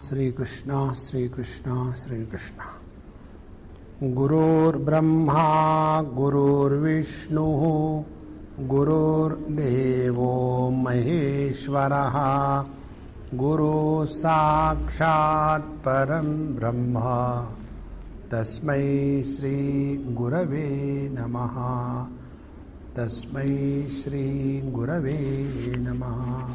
Shri Krishna, Shri Krishna, Shri Krishna. Gurur Brahma, Gurur Vishnu, Gurur Devo Maheshwaraha, Guru Sakshat Param Brahma, Tasmai Shri Gurave Namaha, Tasmai Shri Gurave Namaha.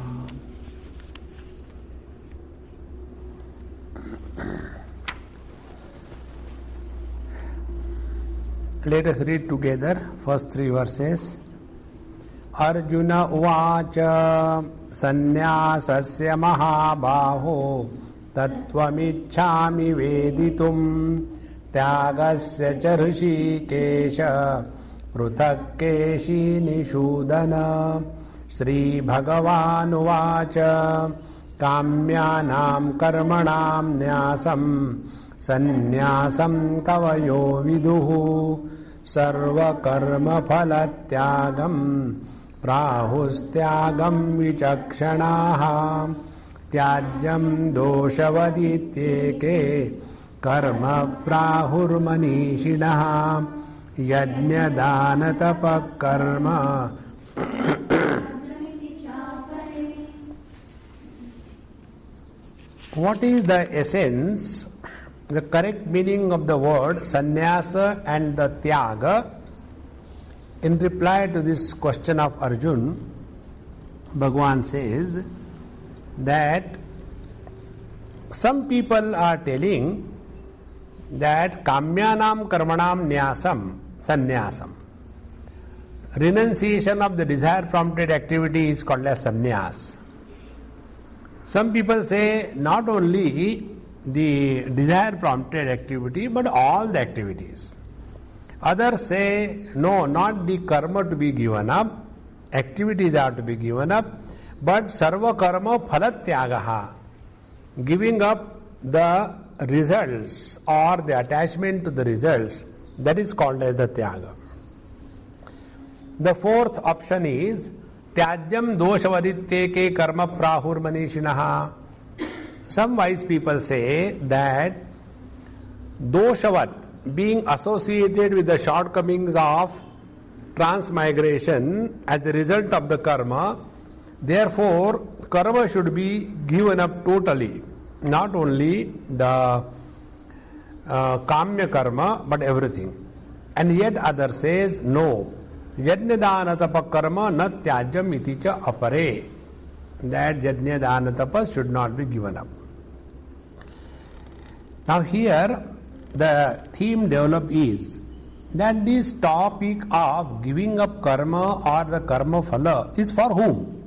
Let us read together first three verses. Arjuna uvacha sannyasasya mahabaho tattvamichhami veditum tyagasya cha hrishikesha pruthakkeshi nishudana. Shri Bhagavan uvacha kamyanam karmanam nyasam sannyasam kavayo viduhu sarva karma phalatyagam prahustyagam vichakshanaha tyajyam doshavadityeke karma prahurmanishinaha yajna dana tapa karma. What is the essence, the correct meaning of the word sannyasa and the tyaga? In reply to this question of Arjun, Bhagavan says that some people are telling that kamyanam karmanam nyasam sannyasam. Renunciation of the desire prompted activity is called as sannyas. Some people say not only the desire prompted activity but all the activities. Others say no, not the karma to be given up, activities are to be given up, but sarva karma phalatyagaha, giving up the results or the attachment to the results, that is called as the tyaga. The fourth option is tyajyam doshavadityeke karma prahurmanishinaha. Some wise people say that doshavat, being associated with the shortcomings of transmigration as the result of the karma, therefore karma should be given up totally, not only the kamya karma but everything. And yet other says no, yajna dana tapa karma na tyajyam iti cha apare, that yajna dana tapa should not be given up. Now here the theme developed is that this topic of giving up karma or the karma phala is for whom?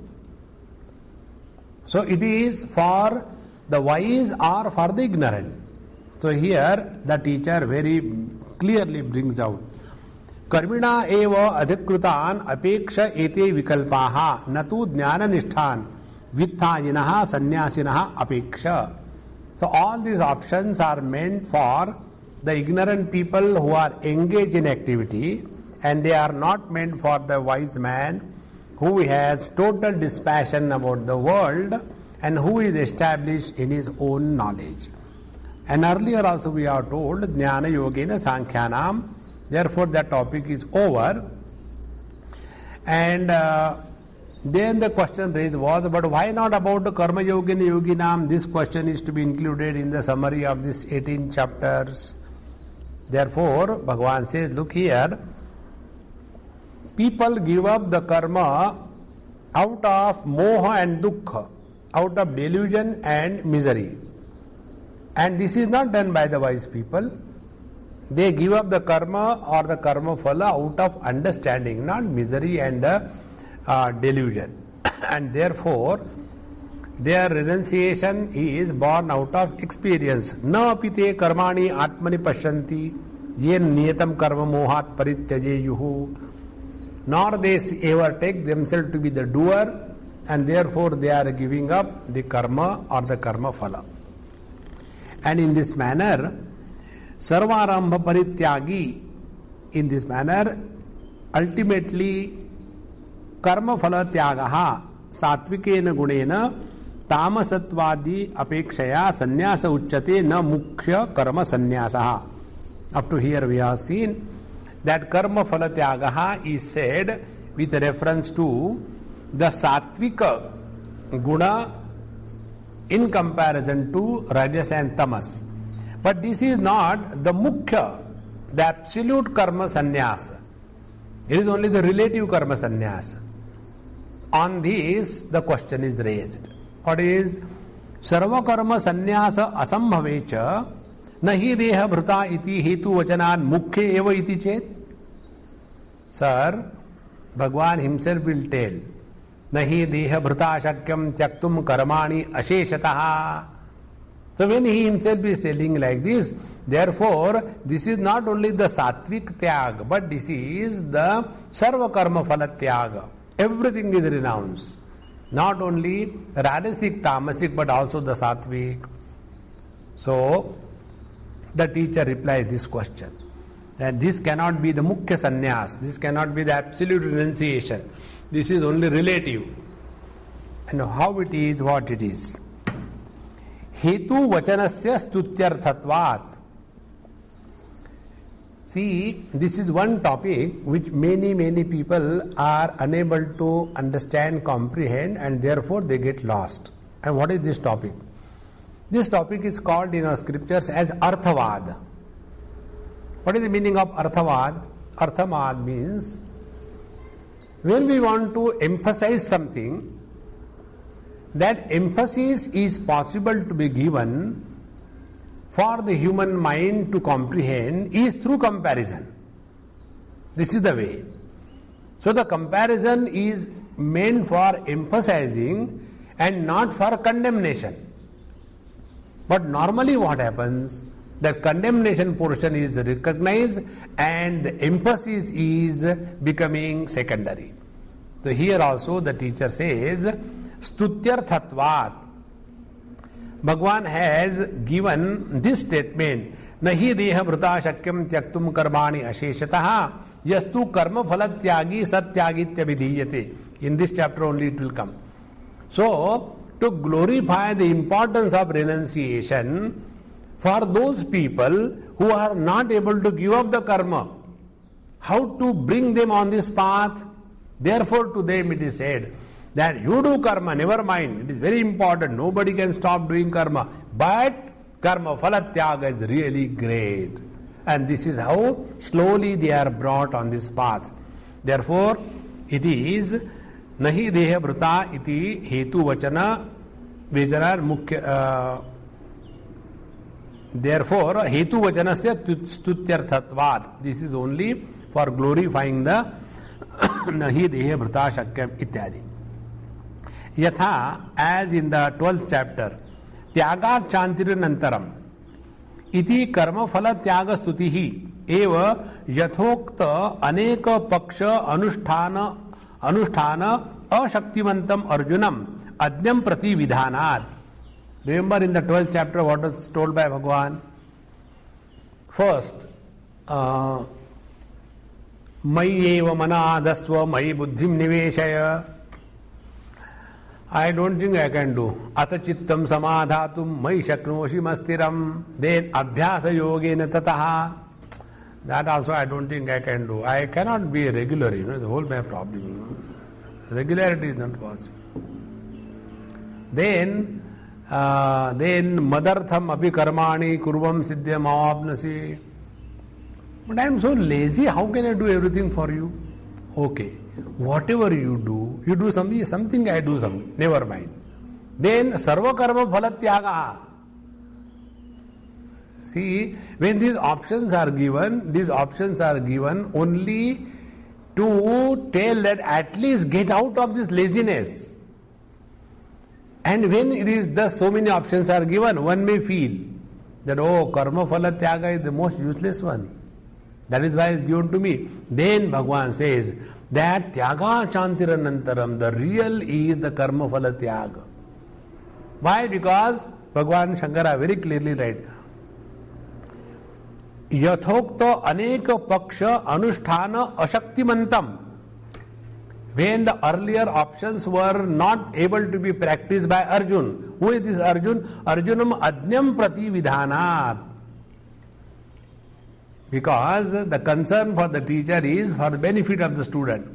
So it is for the wise or for the ignorant. So here the teacher very clearly brings out karmina eva adhikrutan apeksha ete vikalpaha natu jnana nishthan vitthayinaha sannyasinaha apeksha. So all these options are meant for the ignorant people who are engaged in activity, and they are not meant for the wise man who has total dispassion about the world and who is established in his own knowledge. And earlier also we are told jnana yogena sankhyanam, therefore that topic is over. And then the question raised was, but why not about the karma yogena yoginam? This question is to be included in the summary of these 18 chapters. Therefore Bhagavan says, look here, people give up the karma out of moha and dukkha, out of delusion and misery. And this is not done by the wise people. They give up the karma or the karma phala out of understanding, not misery and delusion. And therefore their renunciation is born out of experience. Na apite karmani atmani pashyanti yen niyatam karma mohat parityajeyuhu. Nor they ever take themselves to be the doer, and therefore they are giving up the karma or the karma phala. And in this manner, sarvarambha parityagi, in this manner, ultimately karma phala tyagaha satvikena gunena तामसत्वादि अपेक्षया संन्यास उच्यते न मुख्य कर्म संन्यासः. Up to here we have seen that karma phala tyagaha is said with reference to the sattvika guna in comparison to rajas and tamas. But this is not the mukhya, the absolute karma sannyasa. It is only the relative karma sannyasa. On this the question is raised. What is sarva karma sannyasa asambhavecha nahi deha bhrata iti hetu vachanan mukhya eva iti chet? Sir, Bhagwan himself will tell nahi deha bhrata shakyam tyaktum karmani asheshataha. So when he himself is telling like this, therefore this is not only the sattvic tyag, but this is the sarva karma phala tyaga. Everything is renounced. Not only rajasic, tamasic, but also the sattvic. So the teacher replies this question, that this cannot be the mukhya sannyas, this cannot be the absolute renunciation, this is only relative. And how it is, what it is. Hetu vachanasya stutyarthatvat. See, this is one topic which many people are unable to understand, comprehend, and therefore they get lost. And what is this topic? This topic is called in our scriptures as arthavad. What is the meaning of arthavad? Arthavad means when we want to emphasize something, that emphasis is possible to be given for the human mind to comprehend is through comparison. This is the way. So the comparison is meant for emphasizing and not for condemnation. But normally what happens, the condemnation portion is recognized and the emphasis is becoming secondary. So here also the teacher says, Stutyarthatvat. Bhagwan has given this statement, Nahi deha bhrata shakyam tyaktum karmani asheshataha yastu karma phala tyagi satyagitya vidhiyate. In this chapter only it will come. So, to glorify the importance of renunciation for those people who are not able to give up the karma, how to bring them on this path, therefore to them it is said that you do karma, never mind, it is very important, nobody can stop doing karma, but karma phala tyaga is really great. And this is how slowly they are brought on this path. Therefore, it is nahi deha bhrata iti hetu vachana vejanar mukhya. Therefore, hetu vachanasya stutyarthatvad. This is only for glorifying the nahi deha bhrata shakyam ityadi. Yatha, as in the 12th chapter, tyagat chantiranantaram iti karma phala tyaga stutihi eva yathokta aneka paksha anusthana ashaktimantam arjunam adnyam prati vidhanat. Remember in the 12th chapter what was told by Bhagavan? First, Mayi eva manadasva mayi buddhim niveshaya. I don't think I can do. Atachittam samadhatum mai shaknoshi mastiram. Then abhyasa yogena tataha. That also I don't think I can do. I cannot be regular, the whole my problem. Regularity is not possible. Then madartham api karmani kurvam siddhyam avapnasi. But I am so lazy, how can I do everything for you? Okay. Whatever you do something, I do something, never mind. Then sarva karma phala tyaga. See, when these options are given only to tell that at least get out of this laziness. And when it is thus so many options are given, one may feel that karma phala tyaga is the most useless one. That is why it is given to me. Then Bhagavan says that tyaga chantiranantaram, the real is the karma phala tyaga. Why? Because Bhagavan Shankara very clearly writes, yathokta aneka paksha anusthana ashaktimantam. when the earlier options were not able to be practiced by Arjun. Who is this Arjun? Arjunam adnyam prati vidhanat. Because the concern for the teacher is for the benefit of the student.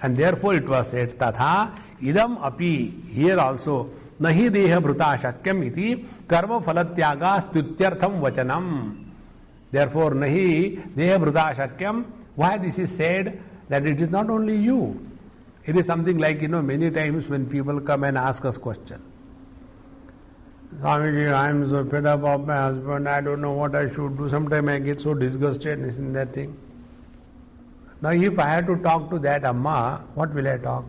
And therefore it was said, Tatha idam api, here also, nahi deha bhruta shakyam iti karma phalatyaga stutyartham vachanam. Therefore, nahi deha bhruta shakyam. Why this is said? That it is not only you. It is something like, many times when people come and ask us questions. Swamiji, I am so fed up of my husband, I don't know what I should do. Sometimes I get so disgusted in that thing. Now if I had to talk to that Amma, what will I talk?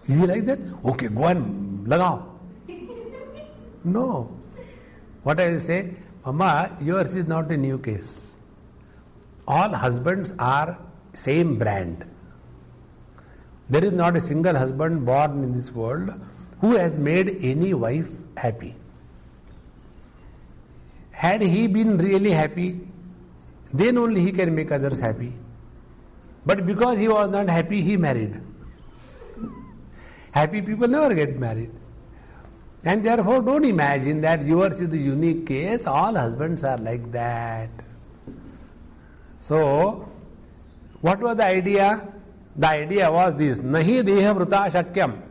Is he like that? Okay, go and lagao. No. What I will say, Amma, yours is not a new case. All husbands are same brand. There is not a single husband born in this world who has made any wife happy. Had he been really happy, then only he can make others happy. But because he was not happy, he married. Happy people never get married. And therefore don't imagine that yours is the unique case. All husbands are like that. So, what was the idea? The idea was this, nahi deha vrita shakyam.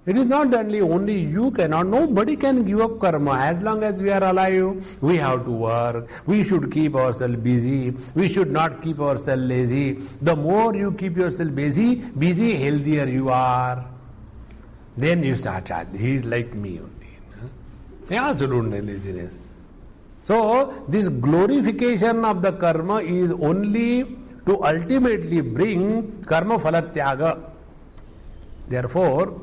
It is not only you cannot, nobody can give up karma. As long as we are alive, we have to work. We should keep ourselves busy. We should not keep ourselves lazy. The more you keep yourself busy, healthier you are. Then you start charging. He is like me only. I also don't have laziness. So, this glorification of the karma is only to ultimately bring karma phalatyaga. Therefore,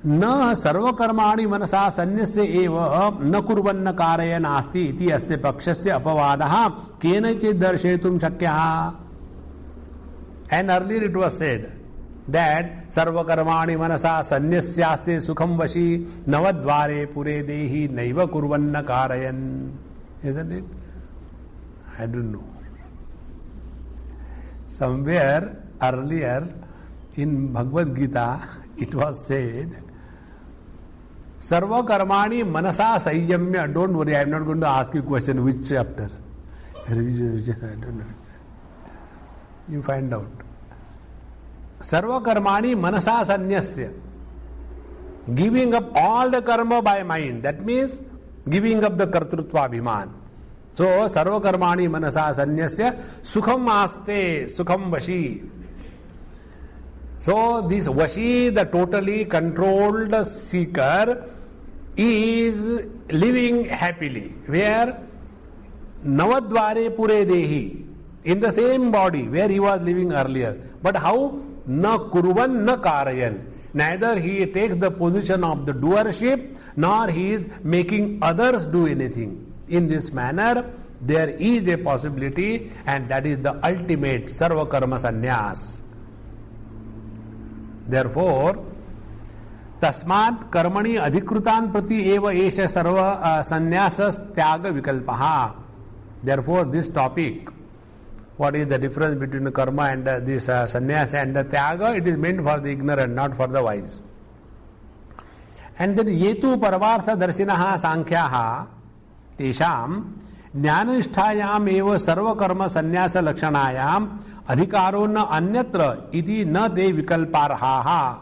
न सर्वकर्माणि मनसा सन्न्यस्य एव न कुर्वन्न कारयन् नास्ति इति अस्य पक्षस्य अपवादः केनचित् दर्शयितुं शक्यः. And earlier it was said that सर्वकर्माणि मनसा सन्न्यस्यास्ते सुखं वशी नवद्वारे पुरे देहि नैव कुर्वन्न कारयन्. Isn't it? I don't know. Somewhere earlier in Bhagavad Gita it was said, Sarva karmani manasa sayyamya. Don't worry, I am not going to ask you question which chapter. I don't know. You find out. Sarva karmani manasa sanyasya. Giving up all the karma by mind. That means giving up the kartrutva abhiman. So, sarva karmani manasa sanyasya sukham aste sukham vashi. So, this vashi, the totally controlled seeker, is living happily. Where? Navadvare pure dehi. In the same body where he was living earlier. But how? Na kurvan na karayan. Neither he takes the position of the doership, nor he is making others do anything. In this manner, there is a possibility, and that is the ultimate sarva karma sannyas. Therefore, tasmat karmani adhikrutan prati eva esha sarva sannyasas tyaga vikalpaha. Therefore, this topic, what is the difference between the karma and this sannyasa and the tyaga, it is meant for the ignorant, not for the wise. And then yetu paravartha darshinaha sankhyaha tesham jnanishthayam eva sarva karma sannyasa lakshanayam adhikaro na anyatra iti na te vikalparhaha.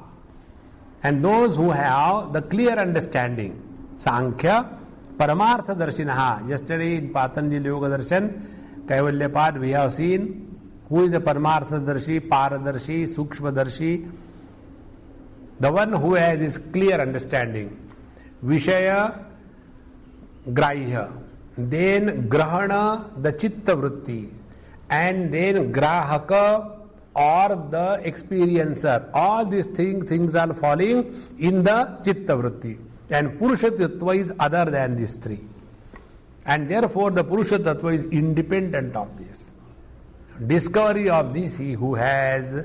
And those who have the clear understanding, Sankhya, Paramartha Darshinaha. Yesterday in Patanjali Yoga Darshan, Kaivalyapad, we have seen who is the Paramartha Darshi, Paradarshi, Sukshma Darshi. The one who has this clear understanding. Vishaya, Grahya. Then Grahana, the Chitta Vritti. And then Grahaka, or the experiencer. All these things are falling in the Chitta Vritti. And Purusha Tattva is other than these three. And therefore the Purusha Tattva is independent of this. Discovery of this he who has,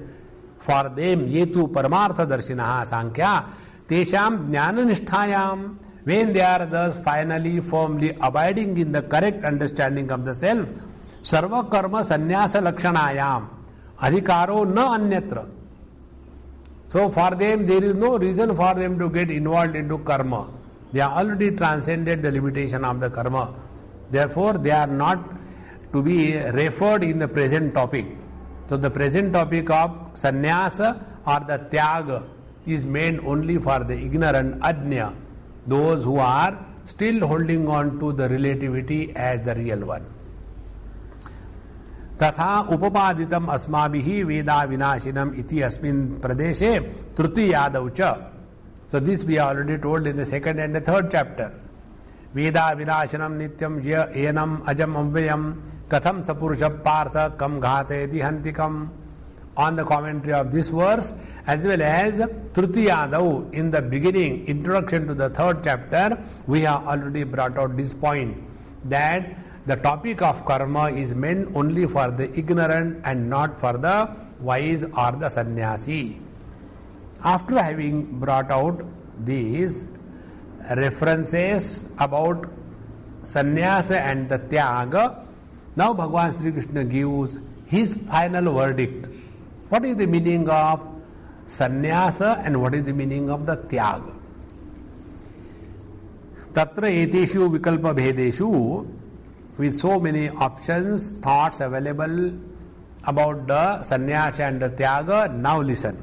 for them, yetu paramartha darshinaha sankhya, tesham jnananisthayam, when they are thus finally firmly abiding in the correct understanding of the self, sarva karma sannyasa lakshanayam, Adhikaro na anyatra. So for them there is no reason for them to get involved into karma. They are already transcended the limitation of the karma. Therefore they are not to be referred in the present topic. So the present topic of sannyasa or the tyaga is meant only for the ignorant ajna, those who are still holding on to the relativity as the real one. तथा उपपादितम अस्माभिः वेदा विनाशिनम इति अस्मिन् प्रदेशे तृतीयादौ च. So this we already told in the second and the third chapter. वेदा विनाशनम नित्यम येनम अजम अव्ययम कथम सपुरुष पार्थ कम घातयति हन्तिकम. On the commentary of this verse as well as Trutiyadau, in the beginning, introduction to the third chapter, we have already brought out this point that the topic of karma is meant only for the ignorant and not for the wise or the sannyasi. After having brought out these references about sannyasa and the tyaga, now Bhagavan Sri Krishna gives his final verdict. What is the meaning of sannyasa and what is the meaning of the tyaga? Tatra eteshu vikalpa bhedeshu, with so many options, thoughts available about the sannyasa and the tyaga, now listen.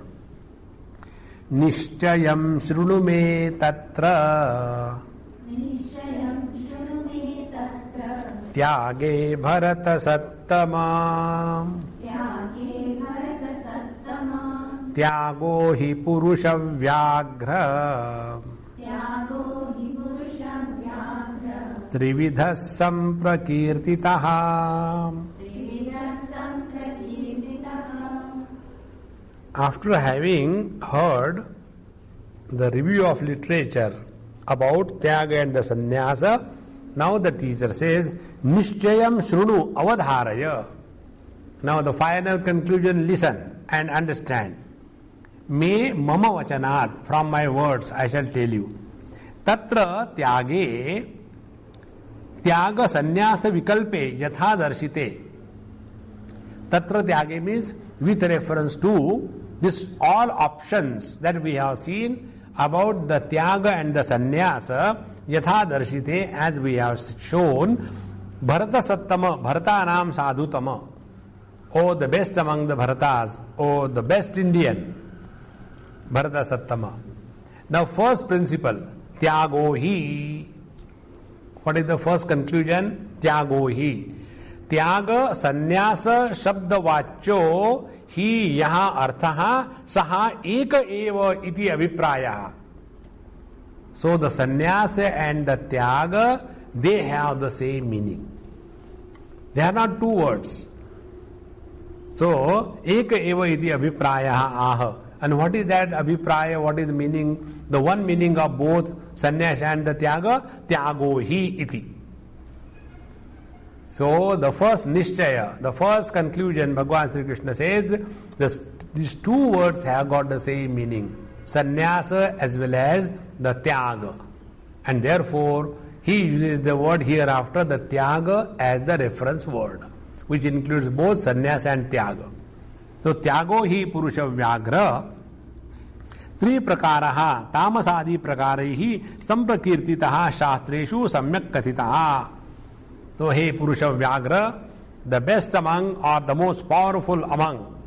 Nishchayam shrunu me tatra tyage bharata sattama त्यागो हि पुरुष व्याघ्र त्रिविधः संप्रकीर्तितः. After having heard the review of literature about tyaga and the sannyasa, now the teacher says nishchayam shrunu avadharaya. Now the final conclusion, listen and understand. Me mama vachanat, from my words I shall tell you. Tatra tyage tyaga sannyasa vikalpe yatha darshite. Tatra tyage means with reference to this all options that we have seen about the tyaga and the sannyasa yatha darshite, as we have shown. Bharata sattama, bharatanam sadhutama. Oh, the best among the Bharatas. Oh, the best Indian. Bharata Sattama. Now, first principle, Tyago hi. What is the first conclusion? Tyago hi. Tyaga sannyasa shabda vacho hi yaha arthaha saha eka eva iti abhipraya. So, the sannyasa and the tyaga, they have the same meaning. They are not two words. So, eka eva iti abhipraya aha. And what is that abhipraya? What is the meaning? The one meaning of both sannyasa and the tyaga, tyago hi iti. So, the first nishchaya, the first conclusion, Bhagavan Sri Krishna says, these two words have got the same meaning. Sannyasa as well as the tyaga. And therefore, he uses the word hereafter, the tyaga, as the reference word, which includes both sannyasa and tyaga. So, tyago hi purusha vyagra tri prakaraha tamasadi prakaraihi samprakirtitaha shastreshu samyak kathitaha. So, hey purusha vyagra, the best among or the most powerful among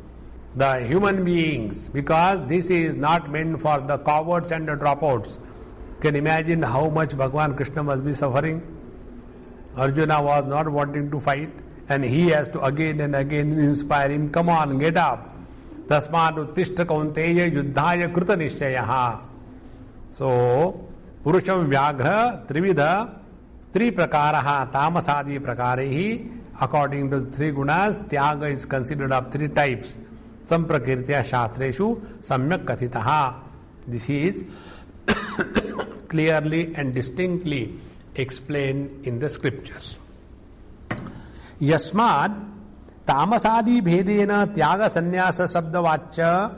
the human beings, because this is not meant for the cowards and the dropouts. You can imagine how much Bhagavan Krishna must be suffering. Arjuna was not wanting to fight, and he has to again and again inspire him, come on, get up. Tasmad uttishta kaunteya yuddhaya kruta nishchayaha. So, purusham vyagra trividha tri prakaraha tamasadi prakarehi. According to the three gunas, tyaga is considered of three types. Samprakirtya shastreshu samyak kathitaha. This is clearly and distinctly explained in the scriptures. Yasmad tamasadi bhedena tyaga sannyasa sabdavachya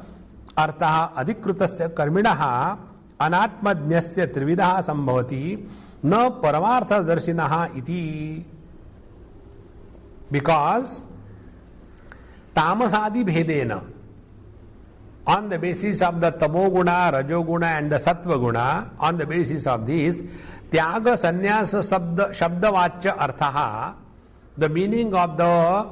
artaha adhikrutasya karminaha anatmadnyasya trividaha sambhavati na paramartha darshinaha iti. Because tamasadi bhedena. On the basis of the tamoguna, rajoguna and the sattva-guna, on the basis of this, tyaga sannyasa shabdavachya arthaha, the meaning of the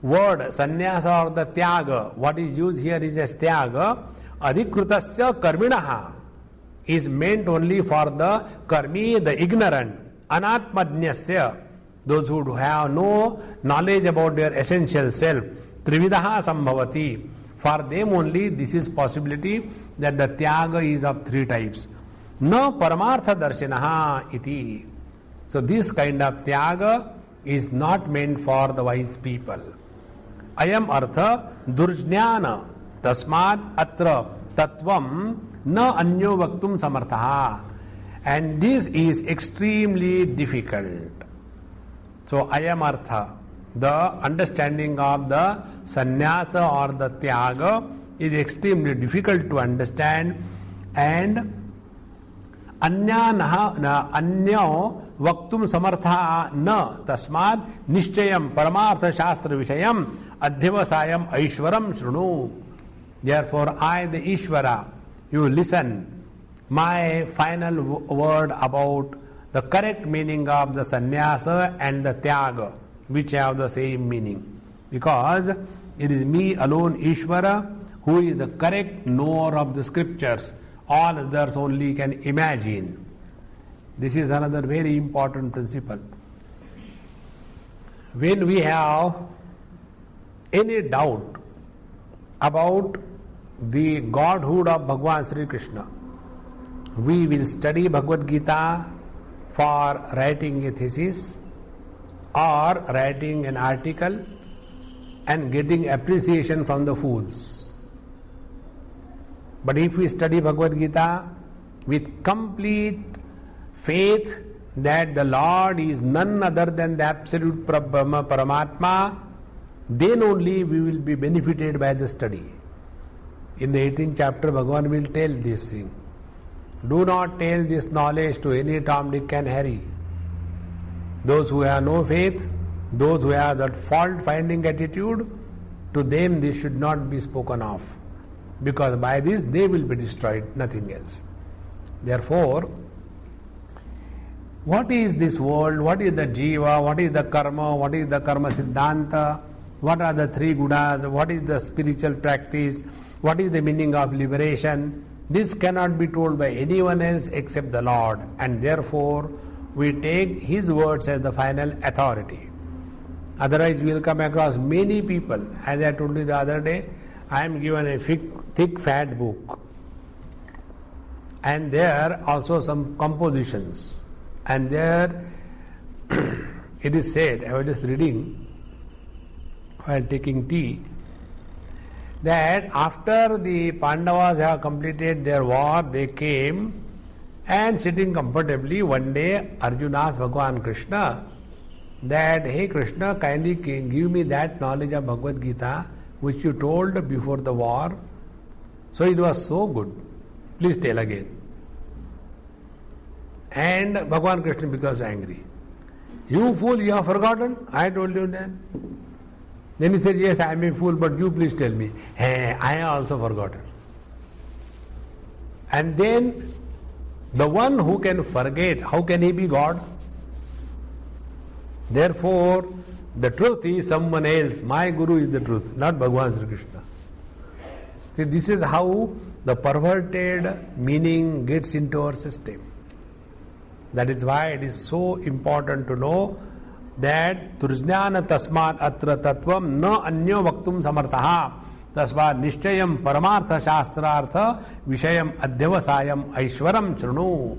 word sannyasa or the tyaga, what is used here is as tyaga, adhikrutasya karminaha, is meant only for the karmi, the ignorant, anatmadnyasya, those who have no knowledge about their essential self, trividaha sambhavati. For them only this is possibility that the tyaga is of three types. Na paramartha darshinaha iti. So this kind of tyaga is not meant for the wise people. Ayam artha durjnana tasmad atra tatvam na anyo vaktum samarthaha. And this is extremely difficult. So ayam artha, the understanding of the sannyasa or the tyaga is extremely difficult to understand, and anyo vaktum samartha na tasmad nishchayam paramartha shastra vishayam adhyavasayam aishwaram shrunu. Therefore I, the Ishvara, you listen my final word about the correct meaning of the sannyasa and the tyaga, which have the same meaning. Because it is me alone, Ishvara, who is the correct knower of the scriptures. All others only can imagine. This is another very important principle. When we have any doubt about the godhood of Bhagavan Sri Krishna, we will study Bhagavad Gita for writing a thesis or writing an article and getting appreciation from the fools. But if we study Bhagavad Gita with complete faith that the Lord is none other than the absolute Brahma Paramatma, then only we will be benefited by the study. In the 18th chapter, Bhagavan will tell this thing. Do not tell this knowledge to any Tom, Dick and Harry. Those who have no faith, those who have that fault-finding attitude, to them this should not be spoken of, because by this they will be destroyed, nothing else. Therefore, what is this world, what is the jiva, what is the karma siddhanta, what are the three gunas, what is the spiritual practice, what is the meaning of liberation, this cannot be told by anyone else except the Lord, and therefore we take His words as the final authority. Otherwise we will come across many people. As I told you the other day, I am given a thick fat book, and there also some compositions, and there it is said, I was just reading while taking tea, that after the Pandavas have completed their war, they came and sitting comfortably, one day Arjuna asked Bhagavan Krishna that, hey Krishna, kindly give me that knowledge of Bhagavad Gita which you told before the war. So it was so good. Please tell again. And Bhagavan Krishna becomes angry. You fool, you have forgotten? I told you that. Then he said, yes, I am a fool, but you please tell me. Hey, I have also forgotten. And then the one who can forget, how can he be God? Therefore, the truth is someone else. My Guru is the truth, not Bhagavan Sri Krishna. See, this is how the perverted meaning gets into our system. That is why it is so important to know that Turjnana tasmat atra tatvam na anyo vaktum samartaha tasmat nishchayam paramartha shastrartha vishayam adhyavasayam aishwaram shrunu.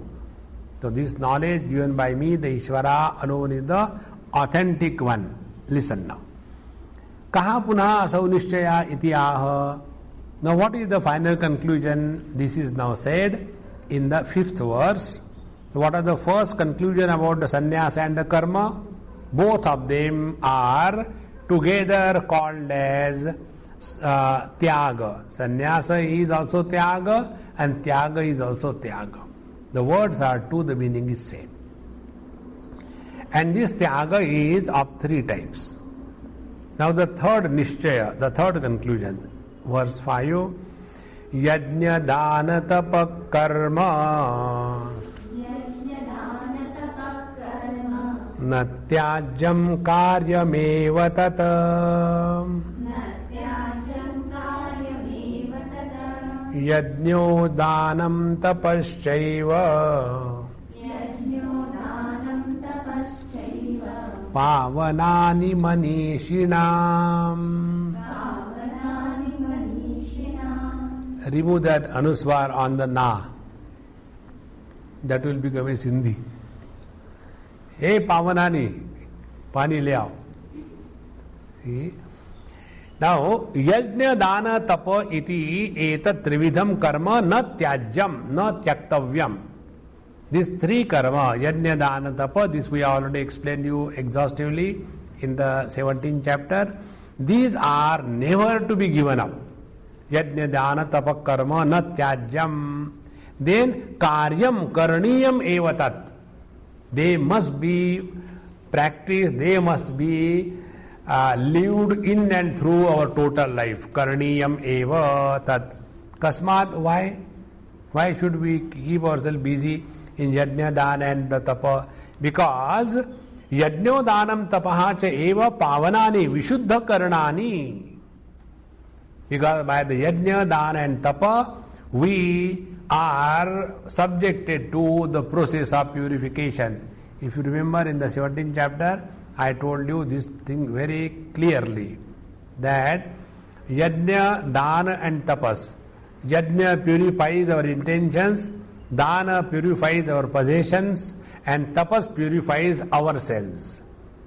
So this knowledge given by me, the Ishvara alone, is the authentic one. Listen now. Kaha punah asau nishchaya iti aha. Now what is the final conclusion? This is now said in the 5th verse. So what are the first conclusion about the sannyasa and the karma? Both of them are together called as tyaga. Sannyasa is also tyaga and tyaga is also tyaga. The words are two, the meaning is same. And this tyaga is of three types. Now the third nishchaya, the third conclusion, verse 5, yajna dana tapa karma na tyajam karyameva tata yajno danam tapaschaiva pavanani manishinam. Remove that anuswar on the na. That will become a Sindhi. Hey pavanani, pani le aao. See? Now, yajna dana tapa iti etat trividham karma na tyajyam, na tyaktavyam. These three karma, yajna dana tapa, this we already explained you exhaustively in the 17th chapter. These are never to be given up. Yajna dana tapa karma na tyajyam. Then karyam karniyam evatat. They must be practiced, they must be lived in and through our total life. Karniyam eva tat. Kasmat, why? Why should we keep ourselves busy in yajna dana and the tapa? Because yajno danam tapaha cha eva pavanani vishuddha karnani. Because by the yajna dana and tapa, we are subjected to the process of purification. If you remember in the 17th chapter, I told you this thing very clearly, that yajna, dana and tapas. Yajna purifies our intentions, dana purifies our possessions, and tapas purifies ourselves.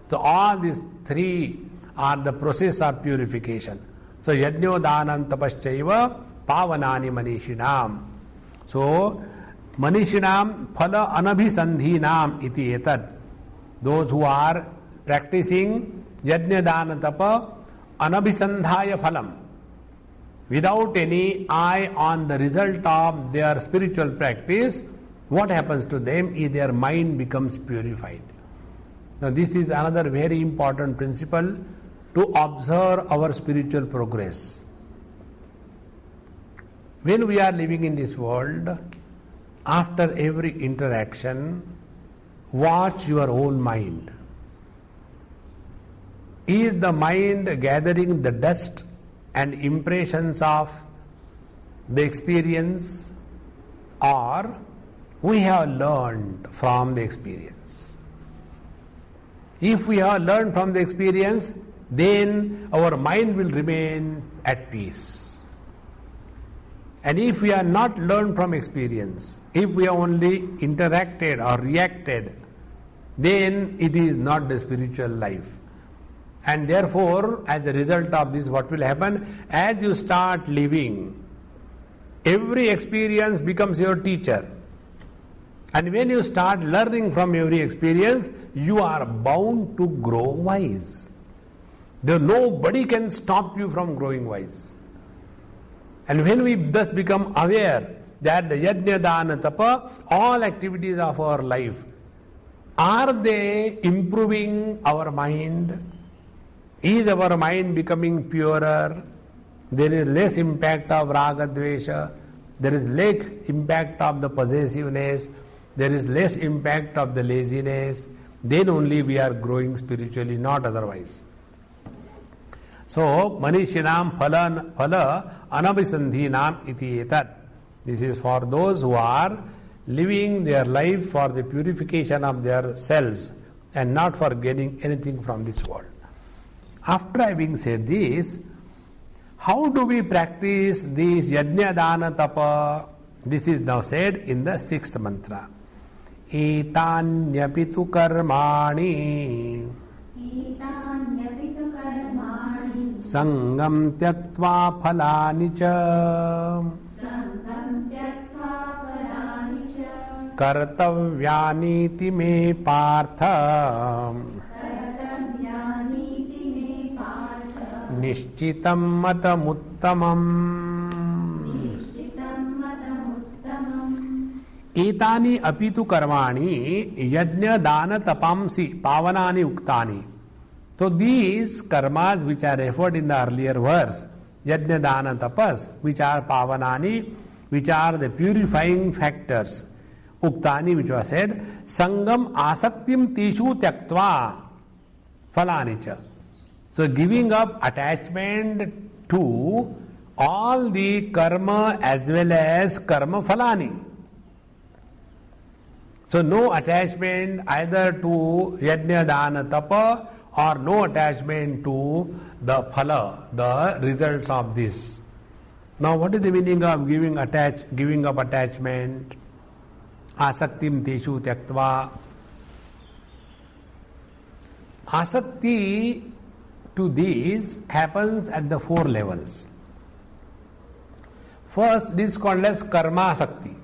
So all these three are the process of purification. So yajno danam tapaschaiva pavanani manishinam. So manishinam phala anabhisandhinam iti etat. Those who are practicing yajna dana tapa anabhisandhaya phalam, without any eye on the result of their spiritual practice, what happens to them is their mind becomes purified. Now this is another very important principle to observe our spiritual progress. When we are living in this world, after every interaction, watch your own mind. Is the mind gathering the dust and impressions of the experience, or we have learned from the experience? If we have learned from the experience, then our mind will remain at peace. And if we are not learned from experience, if we have only interacted or reacted, then it is not the spiritual life. And therefore, as a result of this, what will happen? As you start living, every experience becomes your teacher. And when you start learning from every experience, you are bound to grow wise. Nobody can stop you from growing wise. And when we thus become aware that the yajna dana tapa, all activities of our life, are they improving our mind? Is our mind becoming purer? There is less impact of raga dvesha, there is less impact of the possessiveness, there is less impact of the laziness, then only we are growing spiritually, not otherwise. So, manishinam phala anabhisandhinam iti etat. This is for those who are living their life for the purification of their selves and not for gaining anything from this world. After having said this, how do we practice this yajna dana tapa? This is now said in the 6th mantra. Etanyapitu karmani sangam tyaktva phalani cha kartavyani me partha nishchitam matamuttamam. Etani apitu karmani yajna dana tapamsi pavanani uktani. So these karmas which are referred in the earlier verse, yajna dana tapas, which are pavanani, which are the purifying factors, uktani, which was said, sangam asaktim tishu tyaktva falanicha. So giving up attachment to all the karma as well as karma phalani. So no attachment either to yajna dana tapa or no attachment to the phala, the results of this. Now what is the meaning of giving up attachment? Asaktim teshu tyaktva. Asakti to this happens at the 4 levels. First, this is called as karma sakti.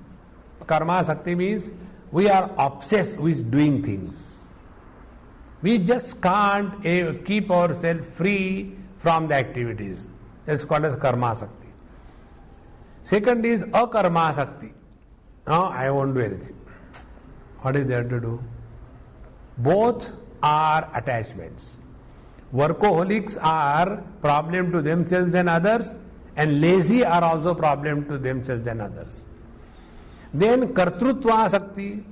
Karma sakti means we are obsessed with doing things. We just can't keep ourselves free from the activities. It's called as karma sakti. Second is akarma sakti. No, I won't do anything. What is there to do? Both are attachments. Workaholics are problem to themselves and others, and lazy are also problem to themselves and others. Then kartrutva sakti.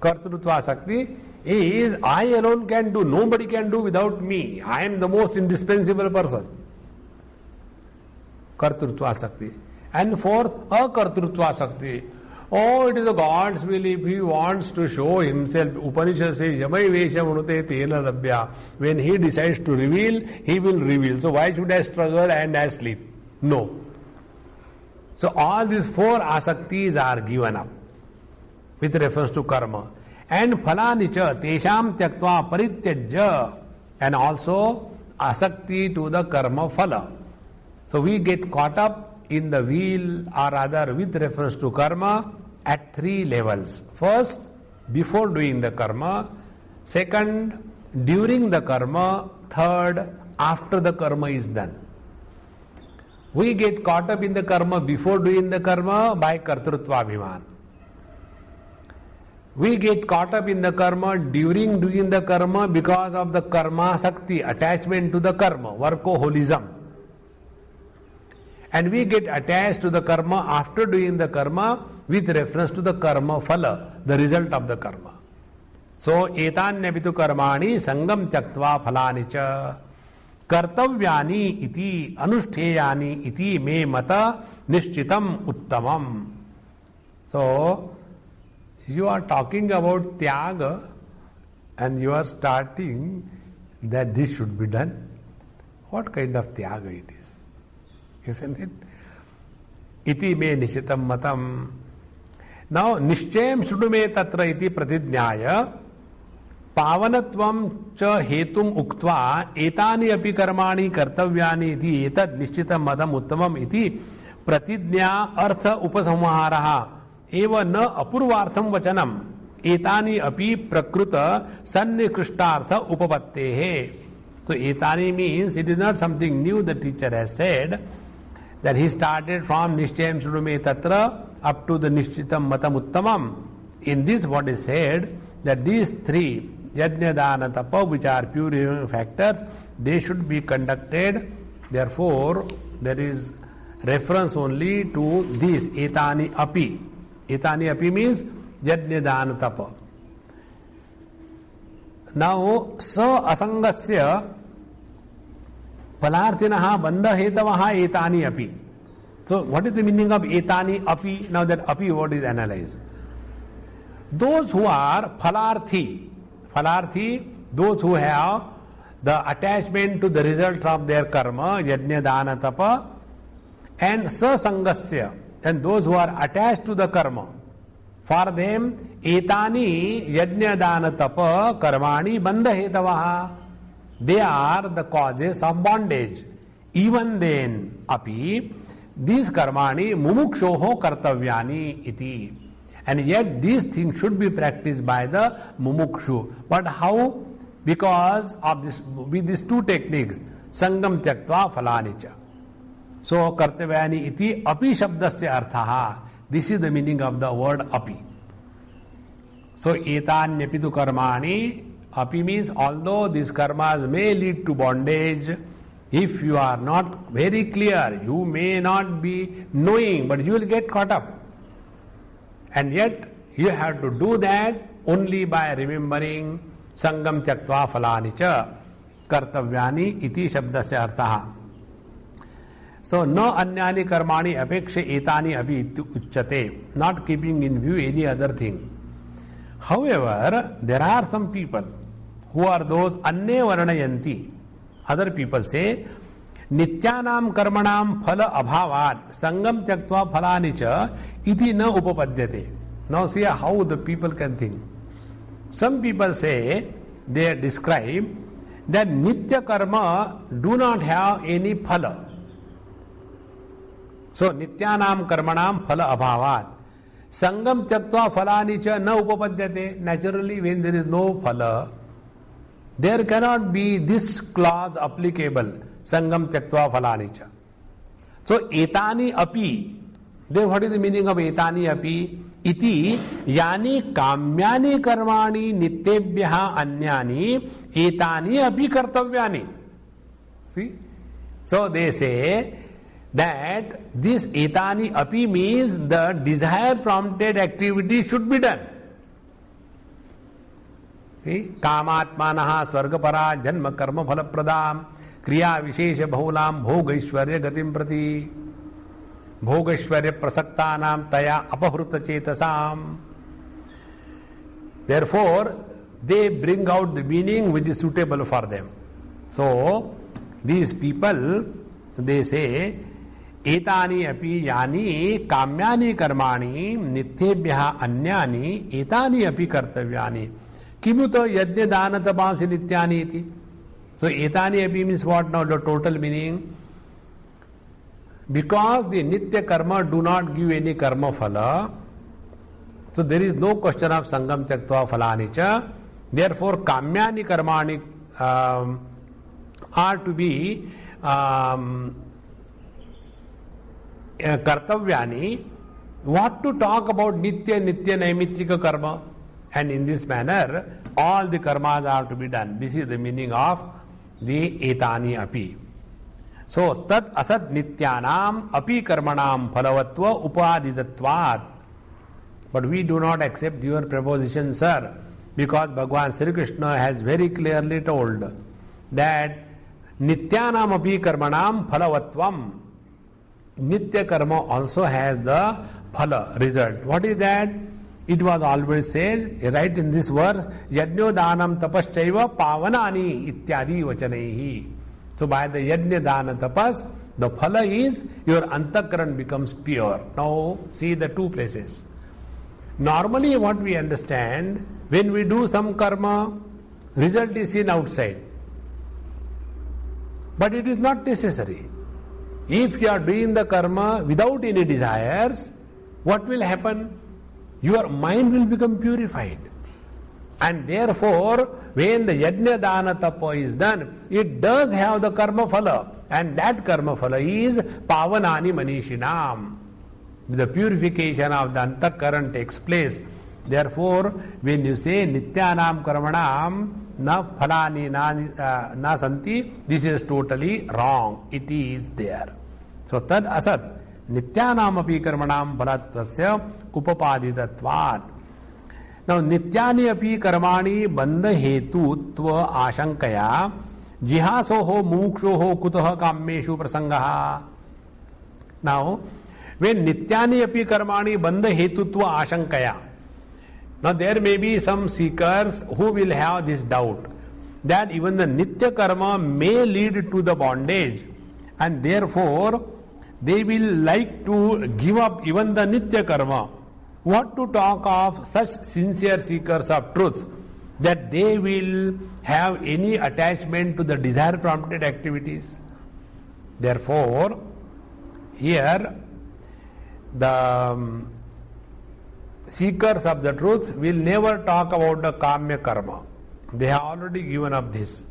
Kartrutva sakti is I alone can do, nobody can do without me. I am the most indispensable person. Kartrutva sakti. And fourth, akartrutva sakti. Oh, it is the God's will if He wants to show Himself. Upanishad says, Yamai Vesha Manute Tena Dabhya. When He decides to reveal, He will reveal. So why should I struggle and I sleep? No. So all these 4 asaktis are given up with reference to karma. And phalanicha tesham tyaktva parityajya, and also asakti to the karma phala. So we get caught up in the wheel or rather with reference to karma at 3 levels. First, before doing the karma. Second, during the karma. Third, after the karma is done. We get caught up in the karma before doing the karma by kartrutva abhiman. We get caught up in the karma during doing the karma because of the karma sakti, attachment to the karma, workaholism. And we get attached to the karma after doing the karma with reference to the karma phala, the result of the karma. So, etanyapitu karmani sangam tyaktva phalanicha kartavyani iti anustheyani iti me mata nishchitam uttamam. So, you are talking about tyaga and you are starting that this should be done. What kind of tyaga it is? Isn't it? Iti me nishitam matam. Now, nishchayam shudu me tatra iti pratidnyaya pavanatvam cha hetum uktva etani api karmani kartavyani iti etad nishchitam matam uttamam iti pratidnya artha upasamharaha eva na apurvartham vachanam etani api prakruta sannikrishtartha upapattehe. So, etani means it is not something new the teacher has said, that he started from nishchayam shudume tatra up to the nishchitam matam uttamam. In this what is said, that these 3, yajna dana tapa, which are purifying factors, they should be conducted. Therefore, there is reference only to this etani api. Etani api means yajna dana tapa. Now, sa asangasya Palarthinaha bandha hetavaha etani api. So, what is the meaning of etani api? Now that api word is analyzed. Those who are phalarthi, those who have the attachment to the result of their karma, yajna dana tapa, and sasangasya, and those who are attached to the karma, for them etani yajna dana tapa karmani bandha hetavaha. They are the causes of bondage. Even then, api, these karmani mumukshoho kartavyani iti. And yet these things should be practiced by the mumukshu. But how? Because of this, with these 2 techniques, sangam tyaktva phalanicha. So, kartavyani iti api shabdasya arthaha. This is the meaning of the word api. So, etanyapitu karmani Api means although these karmas may lead to bondage, if you are not very clear, you may not be knowing, but you will get caught up. And yet, you have to do that only by remembering Sangam Tyaktva Phalani Cha Kartavyani iti Shabdasya Arthaha. So, no anyani karmani apekshe etani abhi uchyate, not keeping in view any other thing. However, there are some people who are those anye varanayanti. Other people say, nityanam karmanam phala abhavat sangam tyaktva phalani cha iti na upapadyate. Now see how the people can think. Some people say, they describe that nitya karma do not have any phala. So, nityanam karmanam phala abhavat. Sangam tyaktva phalani cha na upapadyate. Naturally, when there is no phala, there cannot be this clause applicable. Sangam tyaktva phalani cha. So, etani api. Then what is the meaning of etani api? Iti yani kamyani karmani nityebhyaha anyani etani api kartavyani. See? So, they say that this etani api means the desire prompted activity should be done. See, kamatmanaha swargapara janma karma phalapradam kriya vishesha bhulam bhogaishwarya gatim prati bhogaishwarya prasaktanam taya apahruta chetasam. Therefore, they bring out the meaning which is suitable for them. So, these people, they say, etani api yani kamyani karmani nityebhyaha anyani etani api kartavyani kimuto yajna dana tapamsi nityani iti. So etani api means what now? The total meaning. Because the nitya karma do not give any karma phala, so there is no question of sangam tyaktva phalani cha. Therefore kamyani karmani are to be kartavyani. What to talk about nitya naimittika karma? And in this manner, all the karmas are to be done. This is the meaning of the etani api. So, tat asat nityanam api karmanam phalavatva upadidatvat. But we do not accept your proposition, sir, because Bhagavan Sri Krishna has very clearly told that nityanam api karmanam phalavatvam. Nitya karma also has the phala result. What is that? It was always said, right in this verse, yajno danam tapaschaiva pavanani ityadi vachanaihi. So by the yajna dana tapas, the phala is your antakaran becomes pure. Now see the two places. Normally what we understand, when we do some karma, result is seen outside. But it is not necessary. If you are doing the karma without any desires, what will happen? Your mind will become purified. And therefore, when the yajna dana tapa is done, it does have the karma phala. And that karma phala is pavanani manishinam. The purification of the antakaran takes place. Therefore, when you say nityanam karmanam na phalani na santi, this is totally wrong. It is there. So, tad asat nityanam api karmanam phalatvasya upapaditatvat. Now, nityani api karmani bandha hetutva ashankaya jihasoho mukshoho kutoha kammeshu prasangaha. Now, when nityani api karmani bandha hetutva ashankaya, now there may be some seekers who will have this doubt that even the nitya karma may lead to the bondage, and therefore they will like to give up even the nitya karma. What to talk of such sincere seekers of truth, that they will have any attachment to the desire prompted activities? Therefore, here the seekers of the truth will never talk about the kamya karma. They have already given up this.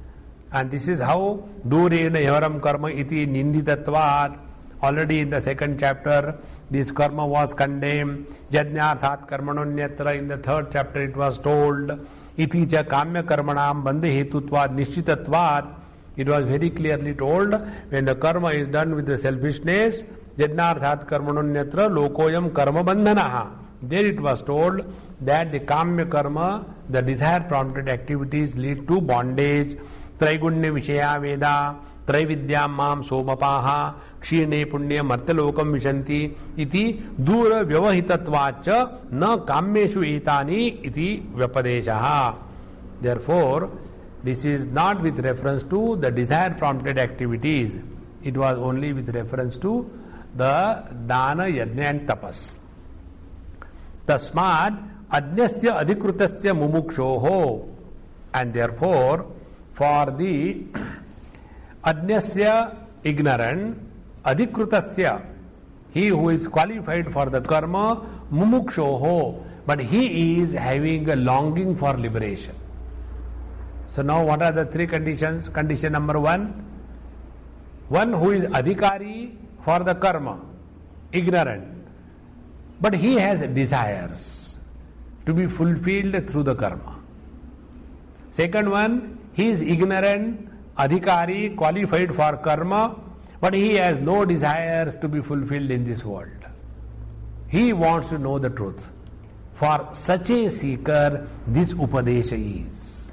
And this is how durena yavaram karma iti ninditatvat Already in the second chapter, this karma was condemned. Yajnarthat karmanonyatra. In the third chapter, it was told, iti cha kamya karmanam bandhe hetutvad nishchitatvad. It was very clearly told, when the karma is done with the selfishness, yajnarthat karmanonyatra lokoyam karma bandhanaha. There it was told that the kamya karma, the desire prompted activities, lead to bondage. Traigunya vishaya veda, traividyam mam somapaha, kshine punya martalokam vishanti, iti dura vyavahitatvacha na kameshu etani iti vyapadeshaha. Therefore, this is not with reference to the desire prompted activities. It was only with reference to the dana, yajna and tapas. Tasmad ajnasya adhikrutasya mumukshoho. And therefore, for the ajnasya ignorant, adhikrutasya, he who is qualified for the karma, mumukshoho, but he is having a longing for liberation. So now what are the three conditions? Condition number one who is adhikari for the karma, ignorant, but he has desires to be fulfilled through the karma. Second one, he is ignorant, adhikari, qualified for karma, but he has no desires to be fulfilled in this world. He wants to know the truth. For such a seeker, this upadesha is.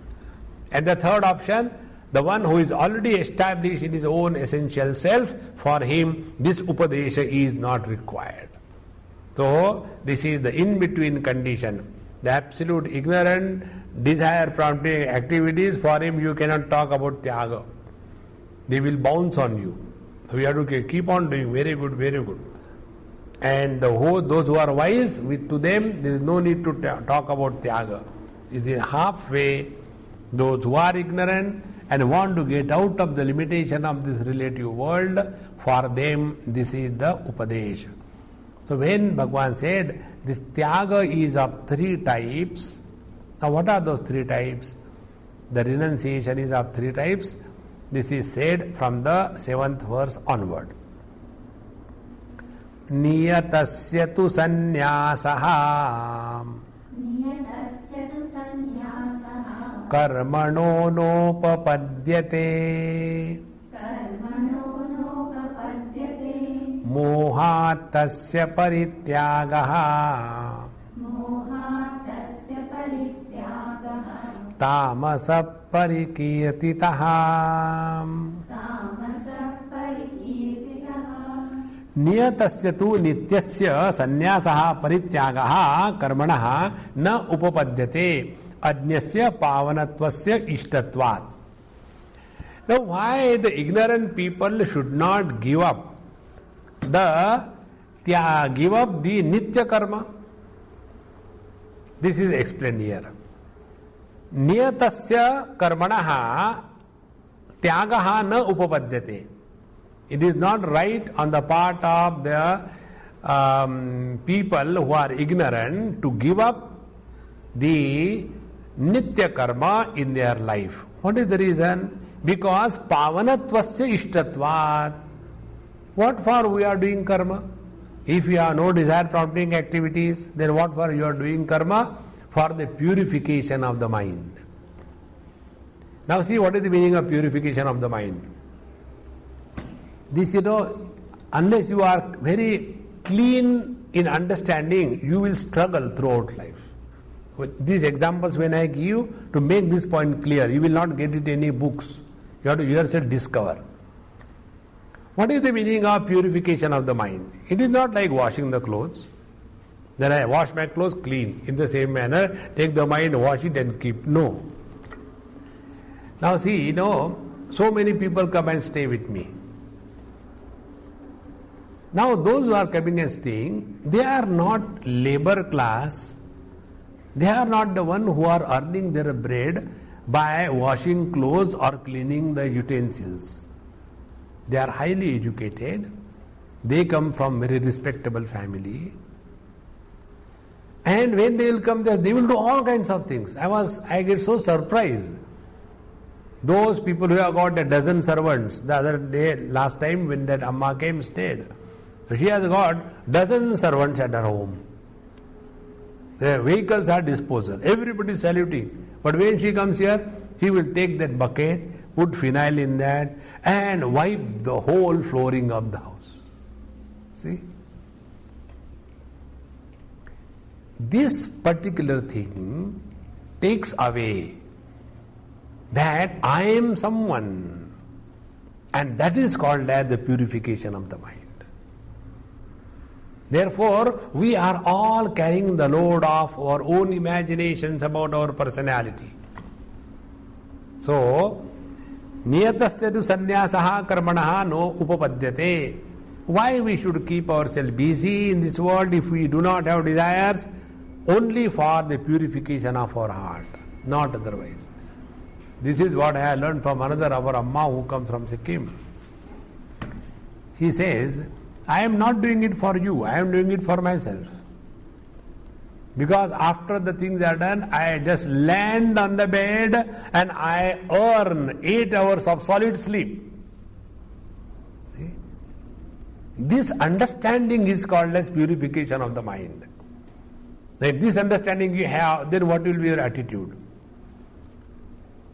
And the third option, the one who is already established in his own essential self, for him this upadesha is not required. So, this is the in-between condition. The absolute ignorant, desire prompting activities, for him you cannot talk about tyaga. They will bounce on you. So we have to keep on doing very good, very good. And those who are wise, to them there is no need to talk about tyaga. It is halfway. Those who are ignorant and want to get out of the limitation of this relative world, for them this is the upadesha. So when Bhagavan said this tyaga is of three types, now what are those three types? The renunciation is of three types. This is said from the 7th verse onward. Niyatasya tu sanyasaha karmano nopapadyate mohat tasya parityagaha tamasa parikirtitaha. Niyatasya tu nityasya sanyasaha parityagaha karmanaha na upapadyate ajnasya pavanatvasya ishtatvat. Now why the ignorant people should not give up the nitya karma? This is explained here. Niyatasya karmanaha tyagaha na upapadyate. It is not right on the part of the people who are ignorant to give up the nitya karma in their life. What is the reason? Because pavanatvasya ishtatvat. What for we are doing karma? If you have no desire prompting activities, then what for you are doing karma? For the purification of the mind. Now see, what is the meaning of purification of the mind? This, unless you are very clean in understanding, you will struggle throughout life. With these examples when I give, to make this point clear, you will not get it in any books. You have to yourself discover. What is the meaning of purification of the mind? It is not like washing the clothes. Then I wash my clothes clean. In the same manner, take the mind, wash it and keep. No. Now see, so many people come and stay with me. Now those who are coming and staying, they are not labor class. They are not the one who are earning their bread by washing clothes or cleaning the utensils. They are highly educated. They come from very respectable family. And when they will come there, they will do all kinds of things. I get so surprised. Those people who have got a dozen servants, the other day, last time when that Amma came, stayed. She has got dozen servants at her home. Their vehicles are disposal. Everybody is saluting. But when she comes here, he will take that bucket, put phenyl in that, and wipe the whole flooring of the house. See? This particular thing takes away that I am someone, and that is called as the purification of the mind. Therefore, we are all carrying the load of our own imaginations about our personality. So, niyatasya tu sannyasaha karmanaha no upapadyate. Why we should keep ourselves busy in this world if we do not have desires? Only for the purification of our heart, not otherwise. This is what I have learned from another our Amma who comes from Sikkim. He says, I am not doing it for you, I am doing it for myself. Because after the things are done, I just land on the bed and I earn 8 hours of solid sleep. See? This understanding is called as purification of the mind. If this understanding you have, then what will be your attitude?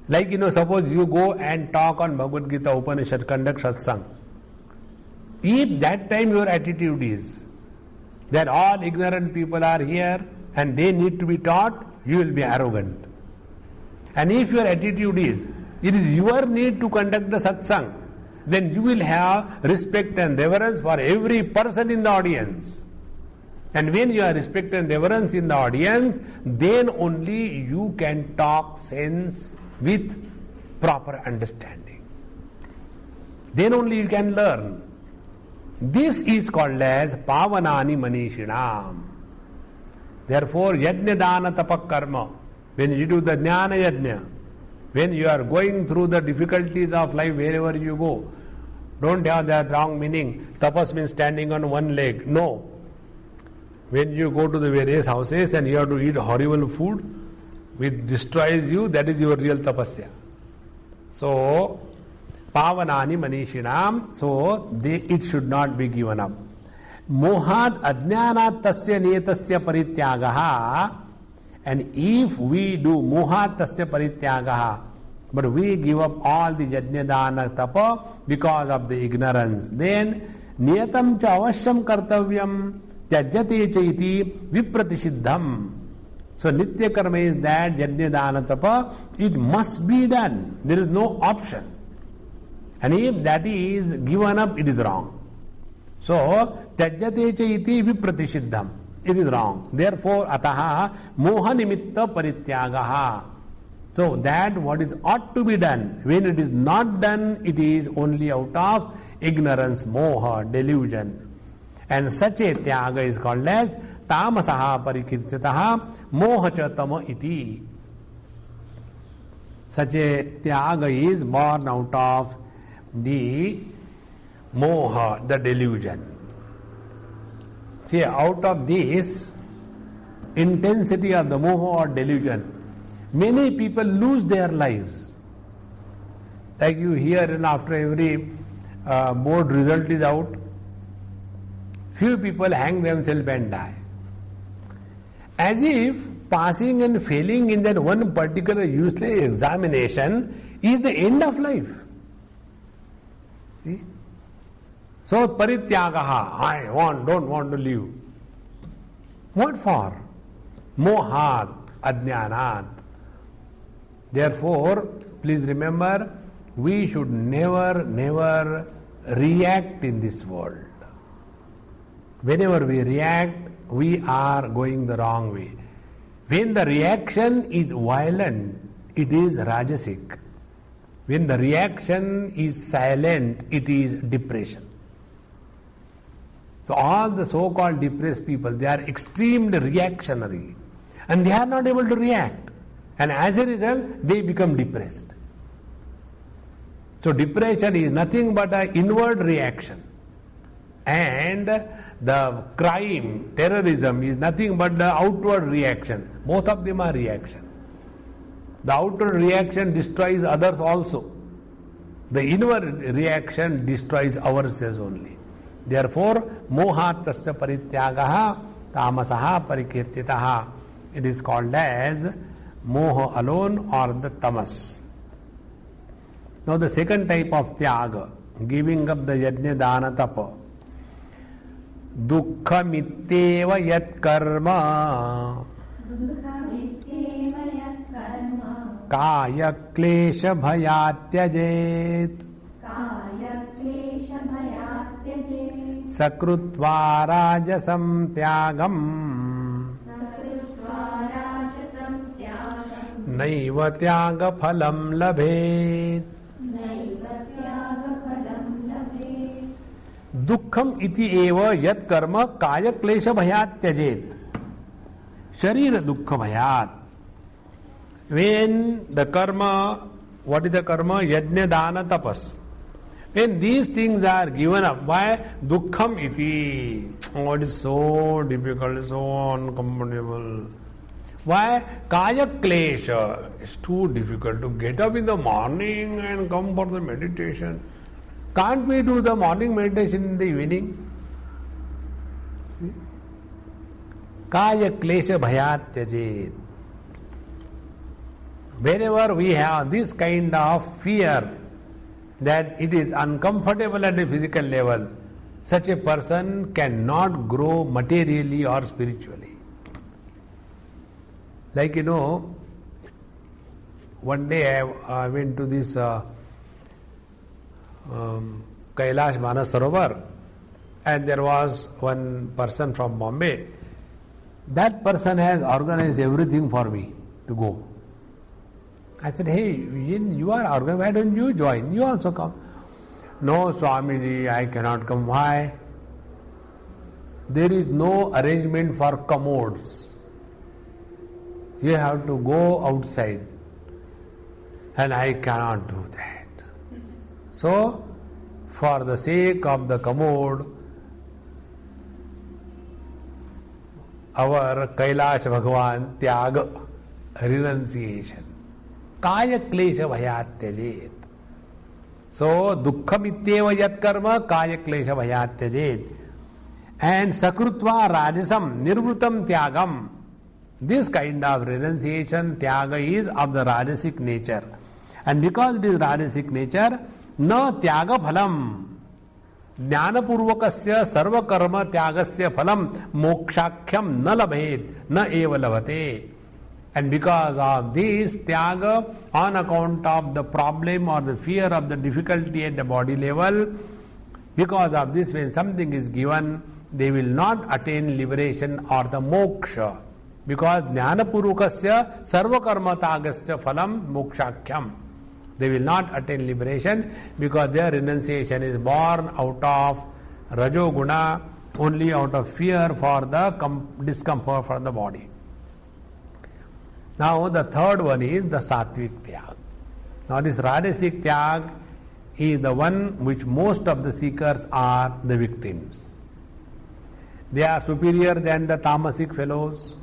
Like, suppose you go and talk on Bhagavad Gita, Upanishad, conduct Satsang. If that time your attitude is that all ignorant people are here and they need to be taught, you will be arrogant. And if your attitude is, it is your need to conduct the Satsang, then you will have respect and reverence for every person in the audience. And when you have respect and reverence in the audience, then only you can talk sense with proper understanding. Then only you can learn. This is called as pavanani manishinam. Therefore, yajna dana tapak karma, when you do the jnana yajna, when you are going through the difficulties of life wherever you go, don't have that wrong meaning. Tapas means standing on one leg. No. When you go to the various houses and you have to eat horrible food which destroys you, that is your real tapasya. So, pavanani manishinam, so it should not be given up. Mohat ajnanat tasya netasya parityagaha, and if we do mohat tasya parityagaha, but we give up all the yajna dana tapa because of the ignorance, then niyatam cha avashyam kartavyam tyajyate cha iti vipratishiddham. So nitya karma is that yajna dana tapa, it must be done. There is no option. And if that is given up, it is wrong. So, tyajyate cha iti vipratishiddham. It is wrong. Therefore, ataha moha nimitta parityagaha. So, that what is ought to be done, when it is not done, it is only out of ignorance, moha, delusion. And such a tyaga is called as tamasaha parikirtitaha moha cha tama iti. Such a tyaga is born out of the moha, the delusion. See, out of this intensity of the moha or delusion, many people lose their lives. Like you hear, and after every board result is out, few people hang themselves and die. As if passing and failing in that one particular useless examination is the end of life. See? So, parityagaha, don't want to live. What for? Mohat, ajnanat. Therefore, please remember, we should never react in this world. Whenever we react, we are going the wrong way. When the reaction is violent, it is rajasic. When the reaction is silent, it is depression. So all the so-called depressed people, they are extremely reactionary and they are not able to react. And as a result, they become depressed. So depression is nothing but an inward reaction. And the crime, terrorism is nothing but the outward reaction. Both of them are reaction. The outer reaction destroys others also. The inward reaction destroys ourselves only. Therefore, moha tasya parityagaha tamasaha parikirtitaha. It is called as moha alone or the tamas. Now the second type of tyaga, giving up the yajna dana tapa. Dukkha mityeva yat karma kaya klesha bhayatyajit sakrutva rajasam tyagam naiva tyaga phalam labhet. दुखम इति एव यत् कर्म काय क्लेश भयात् त्यजेत. Sharira dukkha bhayat. When the karma, what is the karma? Yajna dana tapas. When these things are given up, why? Dukkham iti. Oh, it is so difficult, so uncomfortable. Why? Kaya klesha. It's too difficult to get up in the morning and come for the meditation. Can't we do the morning meditation in the evening? See? Kaya klesha bhayat tyajit. Whenever we have this kind of fear that it is uncomfortable at a physical level, such a person cannot grow materially or spiritually. Like one day I went to this Kailash Manasarovar, and there was one person from Bombay. That person has organized everything for me to go. I said, hey, you are organized, why don't you join? You also come. No, Swamiji, I cannot come. Why? There is no arrangement for commodes. You have to go outside. And I cannot do that. So, for the sake of the commode, our Kailash Bhagavan Tyaga, renunciation. Kaya klesha bhayat tyajit. So, dukkham ityeva yat karma kaya klesha bhayat tyajit. And sakrutva rajasam nirvrutam tyagam. This kind of renunciation, tyaga, is of the rajasic nature. And because it is rajasic nature, na tyaga phalam. Jnanapurvakasya sarva karma tyagasya phalam mokshakhyam na labhet na eva labhate. And because of this tyaga, on account of the problem or the fear of the difficulty at the body level, because of this, when something is given, they will not attain liberation or the moksha. Because jnanapurvakasya sarva karma tyagasya phalam mokshakhyam. They will not attain liberation because their renunciation is born out of rajoguna, only out of fear for the discomfort for the body. Now the third one is the sattvic tyag. Now this rajasic tyag is the one which most of the seekers are the victims. They are superior than the tamasic fellows.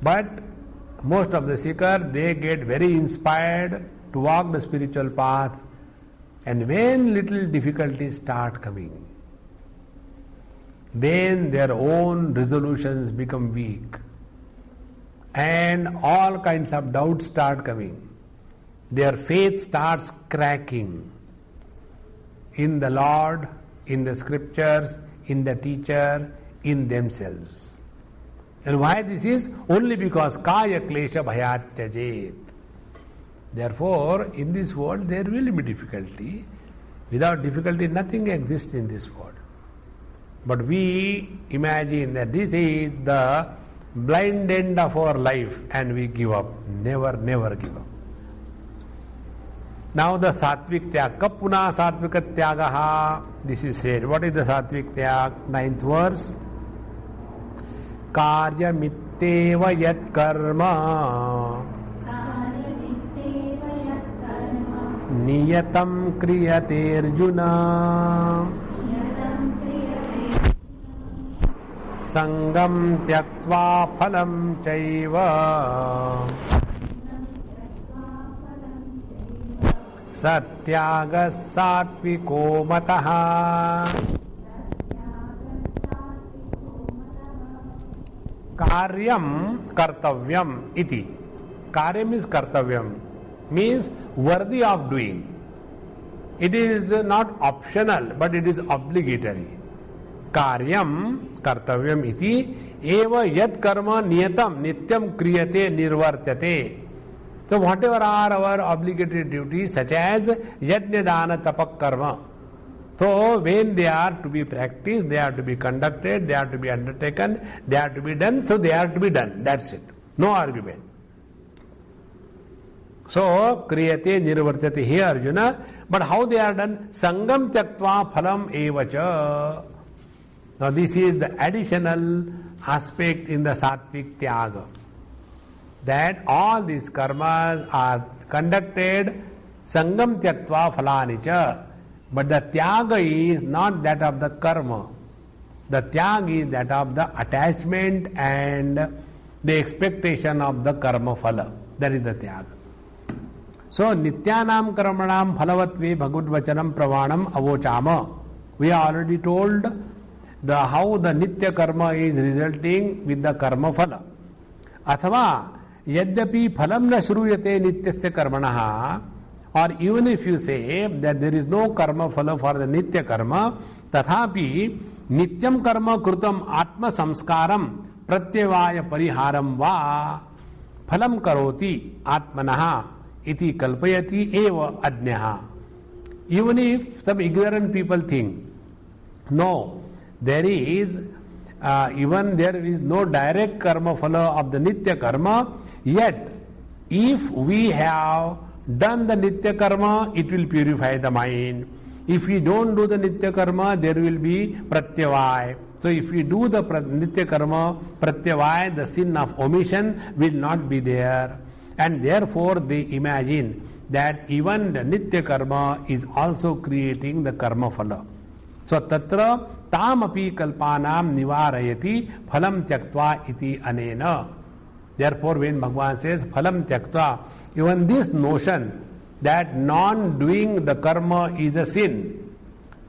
But most of the seekers, they get very inspired to walk the spiritual path, and when little difficulties start coming, then their own resolutions become weak and all kinds of doubts start coming. Their faith starts cracking in the Lord, in the scriptures, in the teacher, in themselves. And why this is? Only because kaya klesha bhayat tyajit. Therefore, in this world there will be difficulty. Without difficulty, nothing exists in this world. But we imagine that this is the blind end of our life and we give up. Never, never give up. Now the sattvic tyag. Kapuna sattvika tyagaha. This is said. What is the sattvic tyag? 9th verse. Karya mitteva yat karma niyatam kriyate arjuna sangam tyaktva phalam chaiva सत्याग सात्विको मतः कार्यम कर्तव्यम इति. Karyam is kartavyam, means worthy of doing. It is not optional, but it is obligatory. Karyam kartavyam iti eva yat karma niyatam nityam kriyate nirvartyate. So whatever are our obligatory duties, such as yajna dana tapak karma, so when they are to be practiced, they are to be conducted, they are to be undertaken, they are to be done, so they are to be done. That's it. No argument. So kriyate nirvartyate here, Arjuna. But how they are done? Sangam tyaktva phalam evacha. Now this is the additional aspect in the sattvic tyaga. That all these karmas are conducted sangam tyaktva phalanicha. But the tyaga is not that of the karma. The tyaga is that of the attachment and the expectation of the karma phala. That is the tyaga. So nityanam karmanam phalavatve bhagavad vachanam pravanam avochama. We are already told how the nitya karma is resulting with the karma phala. Athava yadyapi phalam na shruyate nityasya karmanaha. Or even if you say that there is no karma phala for the nitya karma, tathapi nityam karma krutam atma samskaram pratyavaya pariharam va phalam karoti atmanaha iti kalpayati eva adnyaha. Even if some ignorant people think, no, there is no direct karma phala of the nitya karma, yet if we have done the nitya karma, it will purify the mind. If we don't do the nitya karma, there will be pratyavaya. So if we do the nitya karma, pratyavaya, the sin of omission will not be there. And therefore they imagine that even the nitya karma is also creating the karma phala. So tatra tam api kalpanam nivarayati phalam tyaktva iti anena. Therefore when Bhagavan says phalam tyaktva, even this notion that non-doing the karma is a sin,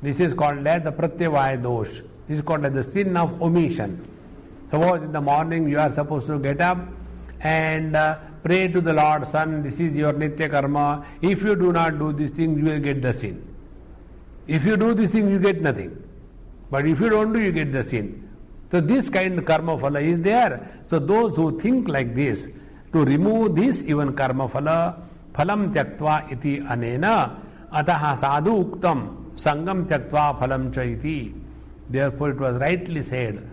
this is called as the pratyavaya dosh. This is called as the sin of omission. Suppose in the morning you are supposed to get up and pray to the Lord, son, this is your nitya karma. If you do not do this thing, you will get the sin. If you do this thing, you get nothing. But if you don't do, you get the sin. So this kind of karma phala is there. So those who think like this, to remove this even karma phala, phalam tyaktva iti anena, ataha sadhu uktam, sangam tyaktva phalam cha iti. Therefore it was rightly said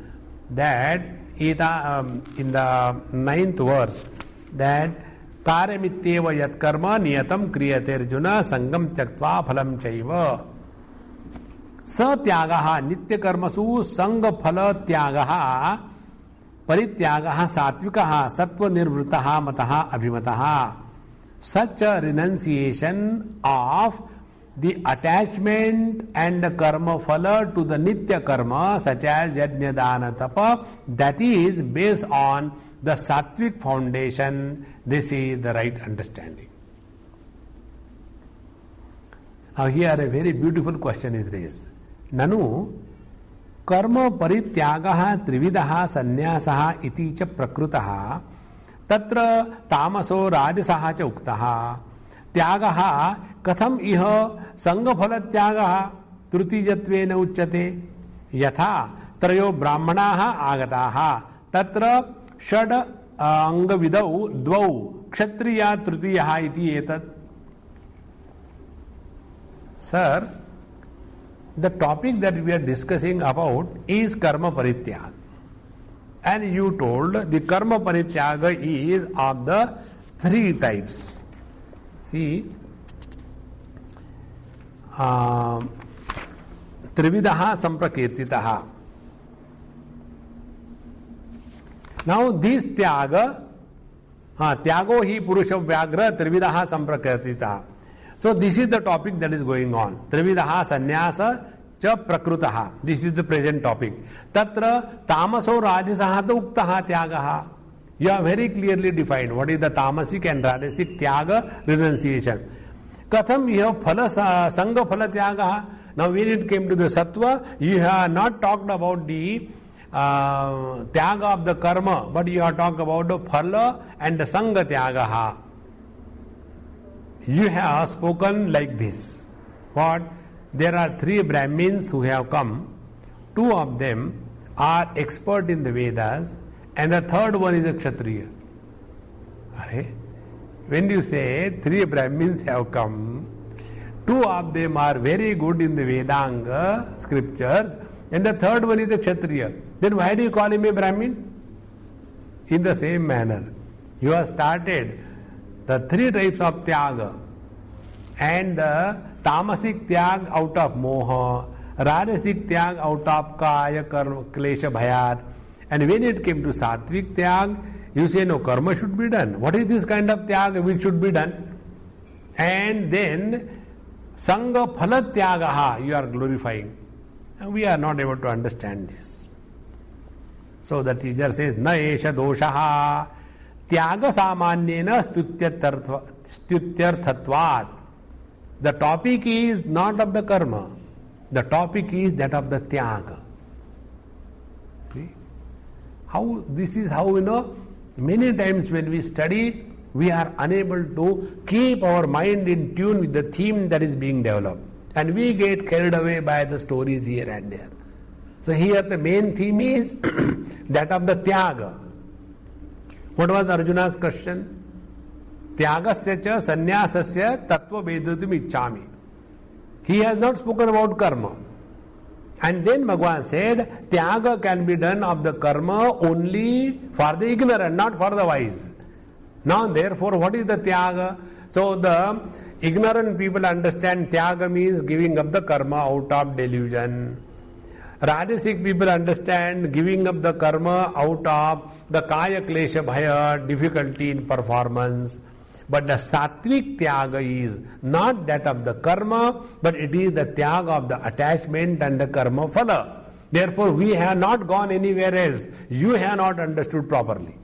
that in the 9th verse, that karyamityeva yat karma niyatam kriyate arjuna sangam tyaktva phalam chaiva. Sa tyagaha nitya karmasu sanga phala tyagaha parityagaha satvikaha sattva nirvritaha mataha abhimataha. Such a renunciation of the attachment and the karma phala to the nitya karma, such as yajna dana tapa, that is based on the sattvic foundation. This is the right understanding. Now here a very beautiful question is raised. Nanu karma parityagaha trividaha sannyasah iti cha prakrutaha tatra tamaso rajasaha cha uktaha tyagaha katham iha sangaphala tyagaha trutijatveena uchyate yatha trayo brahmanaha agataha tatra shad angavidau dvau kshatriya trutiyaha iti etat. Sir, the topic that we are discussing about is karma parityaga. And you told the karma parityaga is of the 3 types. See, trividaha samprakirtitaha. Now this tyaga, tyago hi purusha vyagra trividaha samprakirtitaha. So this is the topic that is going on. Trividaha sannyasa cha prakrutaha. This is the present topic. Tatra tamaso rajasaha uktaha tyagaha. You have very clearly defined what is the tamasic and rajasic tyaga renunciation. Katham you have sangha phala tyagaha. Now when it came to the sattva, you have not talked about the tyaga of the karma, but you have talked about the phala and the sangha tyagaha. You have spoken like this. What? There are 3 Brahmins who have come. 2 of them are expert in the Vedas, and the third one is a Kshatriya. When you say 3 Brahmins have come, 2 of them are very good in the Vedanga scriptures, and the third one is a Kshatriya. Then why do you call him a Brahmin? In the same manner, you have started the 3 types of tyaga, and the tamasic tyag out of moha, rajasic tyag out of kaya klesha bhayat, and when it came to sattvic tyag, you say no, karma should be done. What is this kind of tyaga which should be done? And then sangha phala tyagaha you are glorifying. And we are not able to understand this. So the teacher says, na esha doshaha tyaga samanyena stutyarthatvat. The topic is not of the karma. The topic is that of the tyaga. See? This is how, many times when we study, we are unable to keep our mind in tune with the theme that is being developed. And we get carried away by the stories here and there. So here the main theme is that of the tyaga. What was Arjuna's question? Tyagasya cha sannyasasya tattva vedutum ichchami. He has not spoken about karma. And then Bhagavan said, tyaga can be done of the karma only for the ignorant, not for the wise. Now therefore, what is the tyaga? So the ignorant people understand tyaga means giving up the karma out of delusion. Rajasic people understand giving up the karma out of the kaya klesha bhaya, difficulty in performance. But the sattvic tyaga is not that of the karma, but it is the tyaga of the attachment and the karma phala. Therefore, we have not gone anywhere else. You have not understood properly.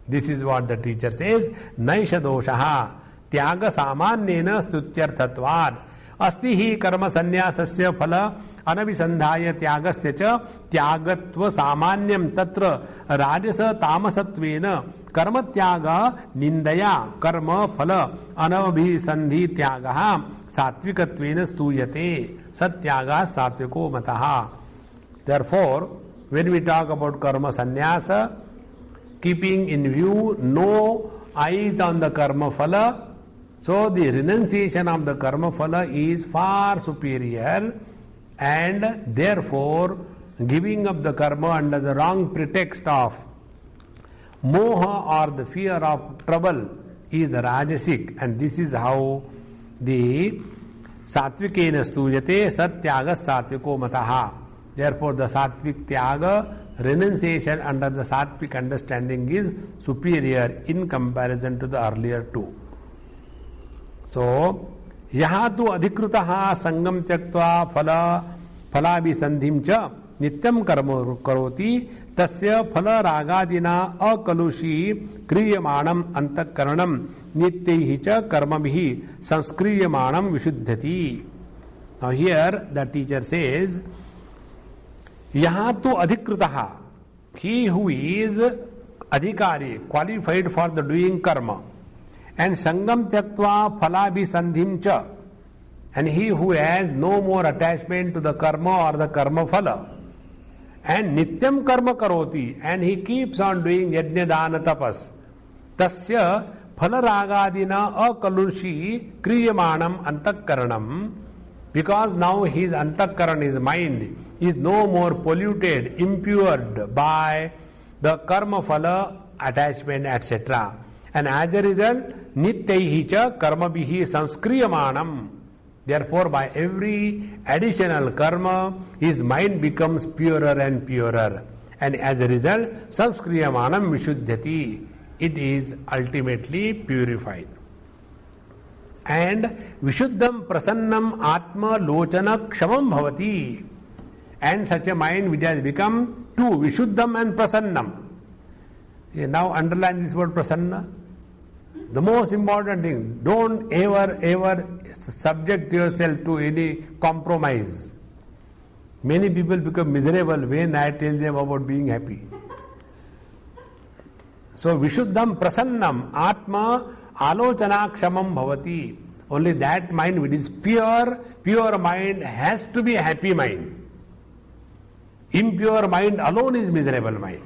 This is what the teacher says. Naisha doshaha tyaga samanyena stutyarthatvad. Asti hi karma sannyasasya phala anabhisandhaya tyagasya cha tyagatva samanyam tatra rajasa tamasatvena karma tyaga nindaya karma phala anabhisandhi tyagaha sattvikattvena stuyate satyaga sattviko mataha. Therefore, when we talk about karma sannyasa, keeping in view no eyes on the karma phala, so the renunciation of the karma phala is far superior, and therefore giving up the karma under the wrong pretext of moha or the fear of trouble is the rajasic, and this is how the sattvikena stuyate satyaga sattviko mataha. Therefore the sattvic tyaga, renunciation under the sattvic understanding, is superior in comparison to the earlier two. So, yaha tu adhikrutaha sangam tyaktva phalabhisandhim cha nityam karma karoti tasya phala ragadina akalushi kriyamanam antakaranam nityaihi cha karmabhihi samskriyamanam vishuddhati. Now here the teacher says, yaha tu adhikrutaha, he who is adhikari, qualified for the doing karma, and sangam tyaktva phalabhisandhim cha, and he who has no more attachment to the karma or the karma phala, and nityam karma karoti, and he keeps on doing yajna dana tapas, tasya phala ragadina akalushi kriyamanam antakaranam, because now his antakaran, his mind, is no more polluted, impured by the karma phala attachment, etc. And as a result, nityaihi cha karmabhihi samskriyamanam. Therefore, by every additional karma, his mind becomes purer and purer. And as a result, samskriyamanam vishuddhati. It is ultimately purified. And vishuddham prasannam atma lochana kshamam bhavati. And such a mind which has become two, vishuddham and prasannam. Now underline this word prasanna. The most important thing, don't ever subject yourself to any compromise. Many people become miserable when I tell them about being happy. So Vishuddham Prasannam Atma Alochana Kshamam Bhavati. Only that mind which is pure mind has to be a happy mind. Impure mind alone is miserable mind.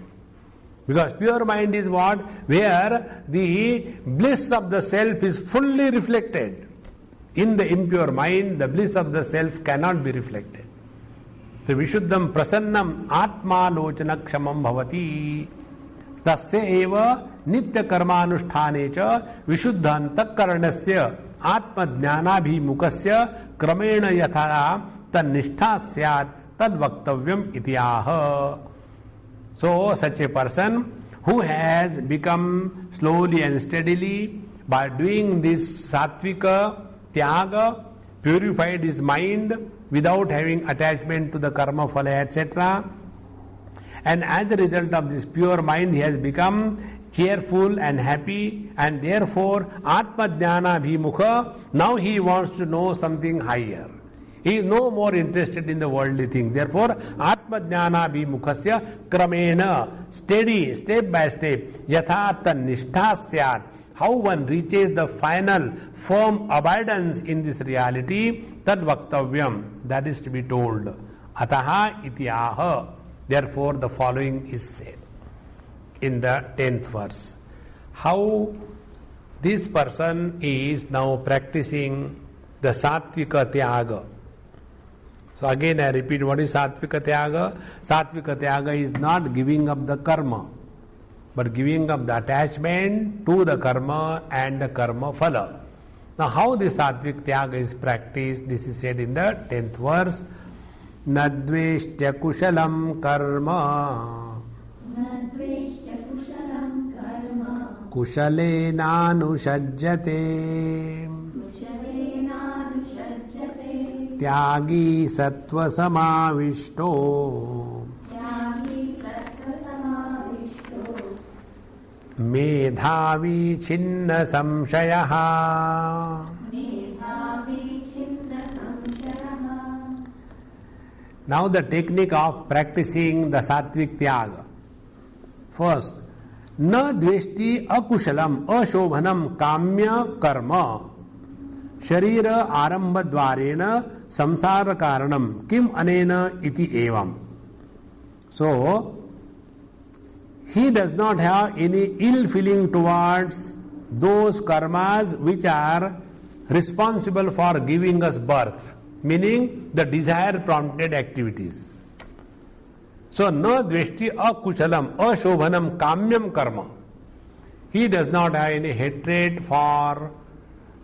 Because pure mind is what? Where the bliss of the self is fully reflected. In the impure mind, the bliss of the self cannot be reflected. So Vishuddham Prasannam Atma Lochana Kshamam Bhavati. Tasya eva nitya karmanushthanecha Vishuddhanta karanasya Atma jnanabhimukasya Kramena yatha Tannishta syat Tad vaktavyam itiyaha. So such a person who has become slowly and steadily by doing this sattvika tyaga, purified his mind without having attachment to the karma phala etc. And as a result of this pure mind he has become cheerful and happy, and therefore Atma Jnana Bhimukha, now he wants to know something higher. He is no more interested in the worldly things. Therefore, Atma Jnana Bhimukhasya Kramena, steady, step by step, Yatha Nishtha Syat. How one reaches the final firm abidance in this reality, Tad Vaktavyam, that is to be told. Ataha Itiyaha. Therefore, the following is said in the 10th verse. How this person is now practicing the Sattvika Tyaga. So again I repeat, what is Sattvika Tyaga? Sattvika Tyaga is not giving up the karma, but giving up the attachment to the karma and the karma phala. Now how this Sattvika Tyaga is practiced, this is said in the 10th verse. Nadveshtya kushalam karma kushalenānuṣajjate त्यागी सत्व समाविष्टो मेधावी छिन्न संशयः. Now the technique of practicing the Sattvic Tyaga. First, न द्वेष्टि अकुशलम अशोभनम काम्य कर्म शरीर आरंभ द्वारेण संसार कारणम किम अनेन इति एवं. So he does not have any ill feeling towards those karmas which are responsible for giving us birth, meaning the desire prompted activities. So na dveshti akushalam ashobhanam kamyam karma. He does not have any hatred for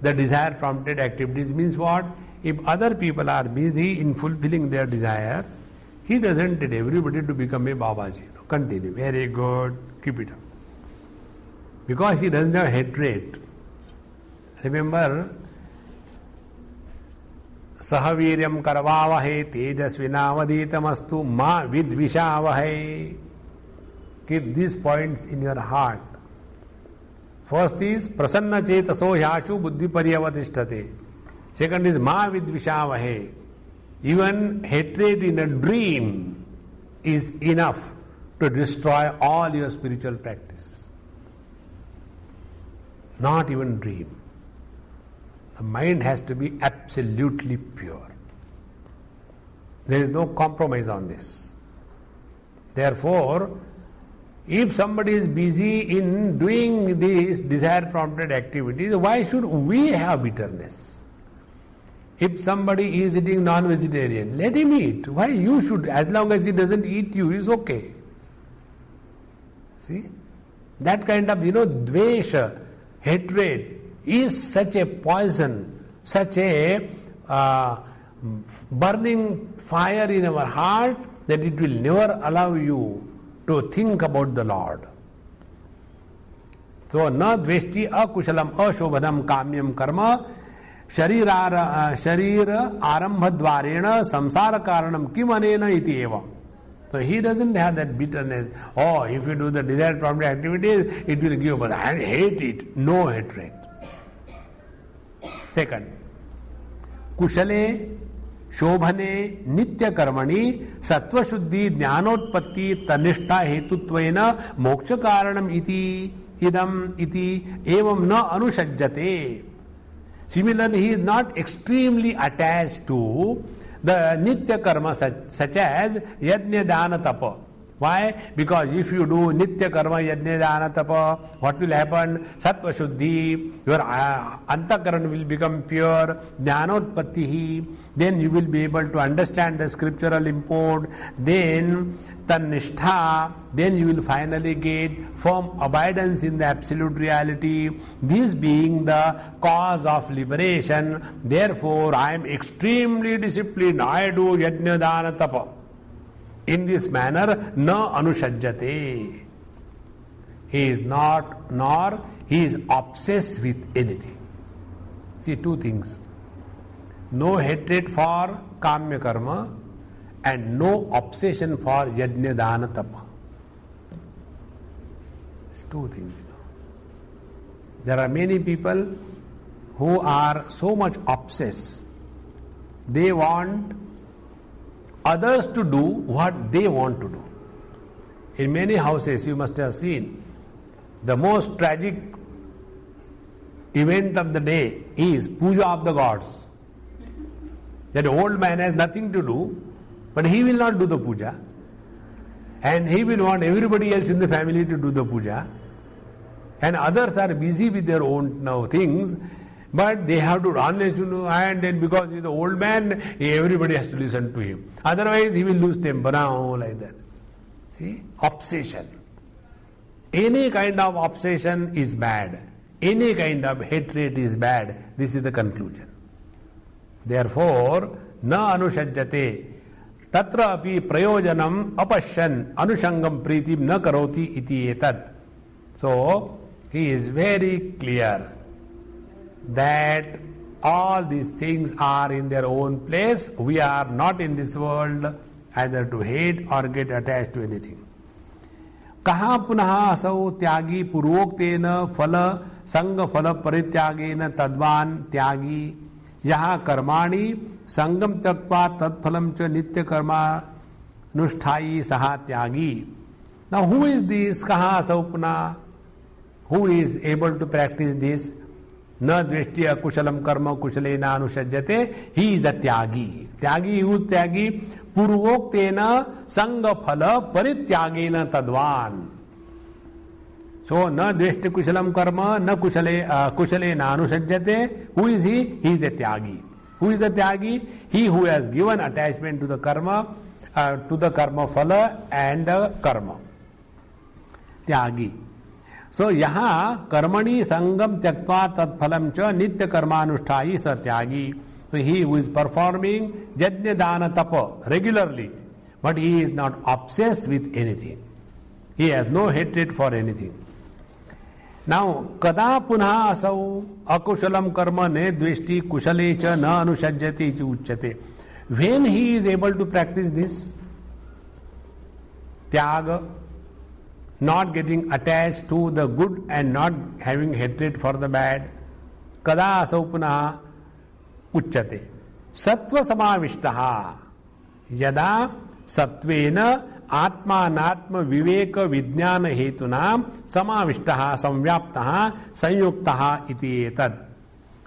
the desire prompted activities. Means what? If other people are busy in fulfilling their desire, he doesn't tell everybody to become a Babaji. No, continue. Very good. Keep it up. Because he doesn't have hatred. Remember, Sahaviryam karvavahe tejasvinavaditamastu ma vidvishavahe. Keep these points in your heart. First is prasanna chetaso yashu buddhi paryavatishtate. Second is ma vidvishavahe. Even hatred in a dream is enough to destroy all your spiritual practice. Not even dream. The mind has to be absolutely pure. There is no compromise on this. Therefore, if somebody is busy in doing these desire-prompted activities, why should we have bitterness? If somebody is eating non-vegetarian, let him eat. Why you should? As long as he doesn't eat you, is okay. See? That kind of, dvesha, hatred, is such a poison, such a burning fire in our heart that it will never allow you to think about the Lord. So, na dveshti akushalam ashobhanam kamyam karma sharira arambha dvarena samsara karanam kim anena iti evam. So he doesn't have that bitterness. Oh, if you do the desired prominent activities, it will give, but I hate it. No hatred. Second, kushale शोभने नित्य कर्मणि सत्वशुद्धि ज्ञानोत्पत्ति तनिष्ठा हेतुत्वेन मोक्ष कारणम इति इदम इति एवं न अनुषज्जते. Similarly, he is not extremely attached to the nitya karma such as yajna dana tapa. Why? Because if you do nitya karma yajna dana tapa, what will happen? Sattva shuddhi, your antakaran will become pure, jnanotpattihi, then you will be able to understand the scriptural import, then tannishtha, then you will finally get firm abidance in the absolute reality, this being the cause of liberation. Therefore, I am extremely disciplined, I do yajna dana tapa. In this manner, na anushajjate. He is not, nor he is obsessed with anything. See, two things. No hatred for kamya karma and no obsession for yajna dana tapa. It's two things. There are many people who are so much obsessed. They want others to do what they want to do. In many houses, you must have seen, the most tragic event of the day is puja of the gods. That old man has nothing to do, but he will not do the puja, and he will want everybody else in the family to do the puja, and others are busy with their own things, but they have to run, and then because he's the old man, everybody has to listen to him. Otherwise, he will lose temper, like that. See? Obsession. Any kind of obsession is bad. Any kind of hatred is bad. This is the conclusion. Therefore, na anushajjate tatra api prayojanam apashyan anushangam pritim na karoti iti etad. So, he is very clear that all these things are in their own place. We are not in this world either to hate or get attached to anything. Kaha punaha asau tyagi purvoktena phala sangha phala parityagena tadvan tyagi yaha karmani sangam taktva tadphalam cha nitya karma nusthai saha tyagi. Now who is this kaha asau punah? Who is able to practice this? Na dveshti akushalam karma kushale na anushajjate. He is the tyagi. Tyagi, who is tyagi? Purvoktena sangha phala parityagena tadvan. So, na dveshti kushalam karma, na kushale na anushajjate. Who is he? He is the tyagi. Who is the tyagi? He who has given attachment to the karma phala and karma. Tyagi. So, yaha karmani sangam tyaktva tadphalam cha nitya karmanusthai satyagi. So, he who is performing yajna dana tapa regularly, but he is not obsessed with anything. He has no hatred for anything. Now, kada punha asau akushalam karma ne dveshti kushale cha na anushajjati iti uchyate. When he is able to practice this tyaga, not getting attached to the good and not having hatred for the bad, kada asau punah uchyate. Sattva samavishtaha yada sattvena atmanatma viveka vijnana hetuna samavishtaha samvyaptaha sanyuktaha iti etad.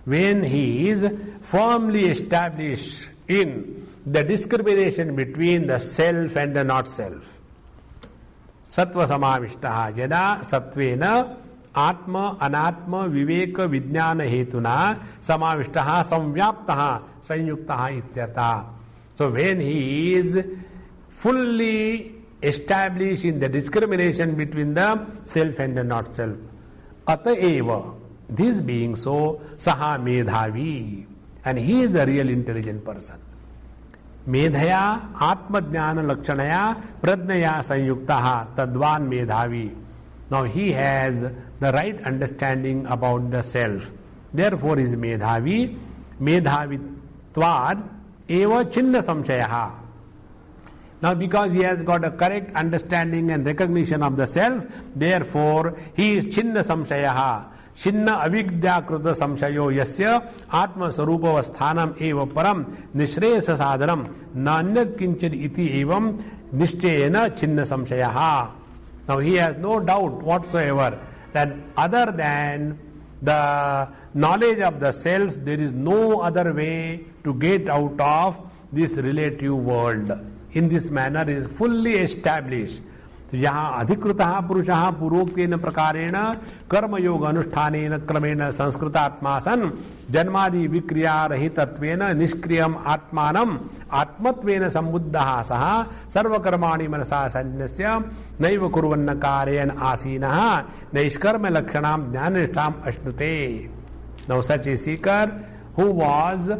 When he is firmly established in the discrimination between the self and the not self. Sattva samavishtaha yada sattvena atma anatma viveka vijnana hetuna samavishtaha samvyaptaha sanyuktaha ityartha. So when he is fully established in the discrimination between the self and the not self, ataeva, this being so, saha medhavi, and he is the real intelligent person. Medhaya atmajnana lakshanaya pradnaya sanyuktaha tadvan medhavi. Now he has the right understanding about the self. Therefore is medhavi. Medhavitvad eva chinna samshayaha. Now because he has got a correct understanding and recognition of the self, therefore he is Chinna Samshayaha. Chinna Avidya Kruta Samshayo Yasya Atma Sarupa Sthanam Eva Param Nishresa Sadhanam Nanyat Kinchid Iti Evam Nishchayena Chinna Samshayaha. Now he has no doubt whatsoever that other than the knowledge of the self, there is no other way to get out of this relative world. In this manner is fully established. तो यहाँ अधिकृतः पुरुषः पूर्वोक्तेन प्रकारेण कर्मयोग अनुष्ठानेन क्रमेण संस्कृतात्मा सन् जन्मादि विक्रिया रहितत्वेन निष्क्रियम् आत्मानम् आत्मत्वेन सम्बुद्धः सः सर्वकर्माणि मनसा सन्न्यस्य नैव कुर्वन्न कारयन् आसीनः नैष्कर्म लक्षणां ज्ञाननिष्ठाम् अश्नुते. Now such a seeker who was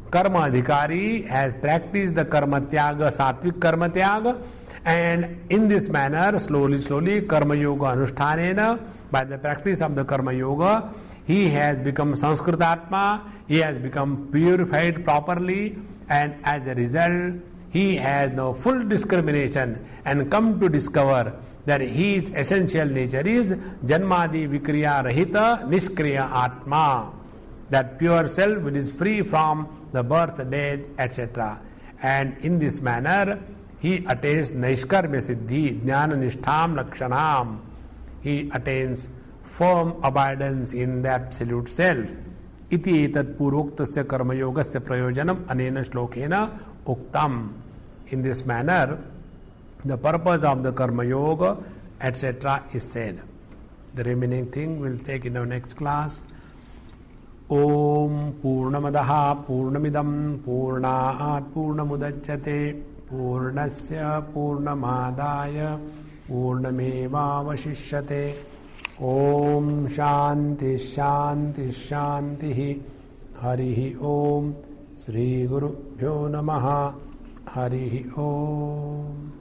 karma adhikari has practiced the karma tyaga, sattvic karma tyaga, and in this manner slowly karma yoga anushthanena, by the practice of the karma yoga, he has become sanskritatma, he has become purified properly, and as a result he has now full discrimination and come to discover that his essential nature is janmadi vikriya rahita nishkriya atma, that pure self which is free from the birth, death, etc. And in this manner he attains naishkarmya siddhi, jnana nishtham lakshanam. He attains firm abidance in the absolute self. Iti etat puroktasya karma yogasya prayojanam anena shlokena uktam. In this manner, the purpose of the karma yoga, etc. is said. The remaining thing we'll take in our next class. Om Purnamadaha Purnamidam Purnaat Purnamudachyate Purnasya Purnamadaya Purnamevavashishyate. Om Shanti Shanti Shanti Harihi Om Sri Guru Bhyo Namaha Harihi Om.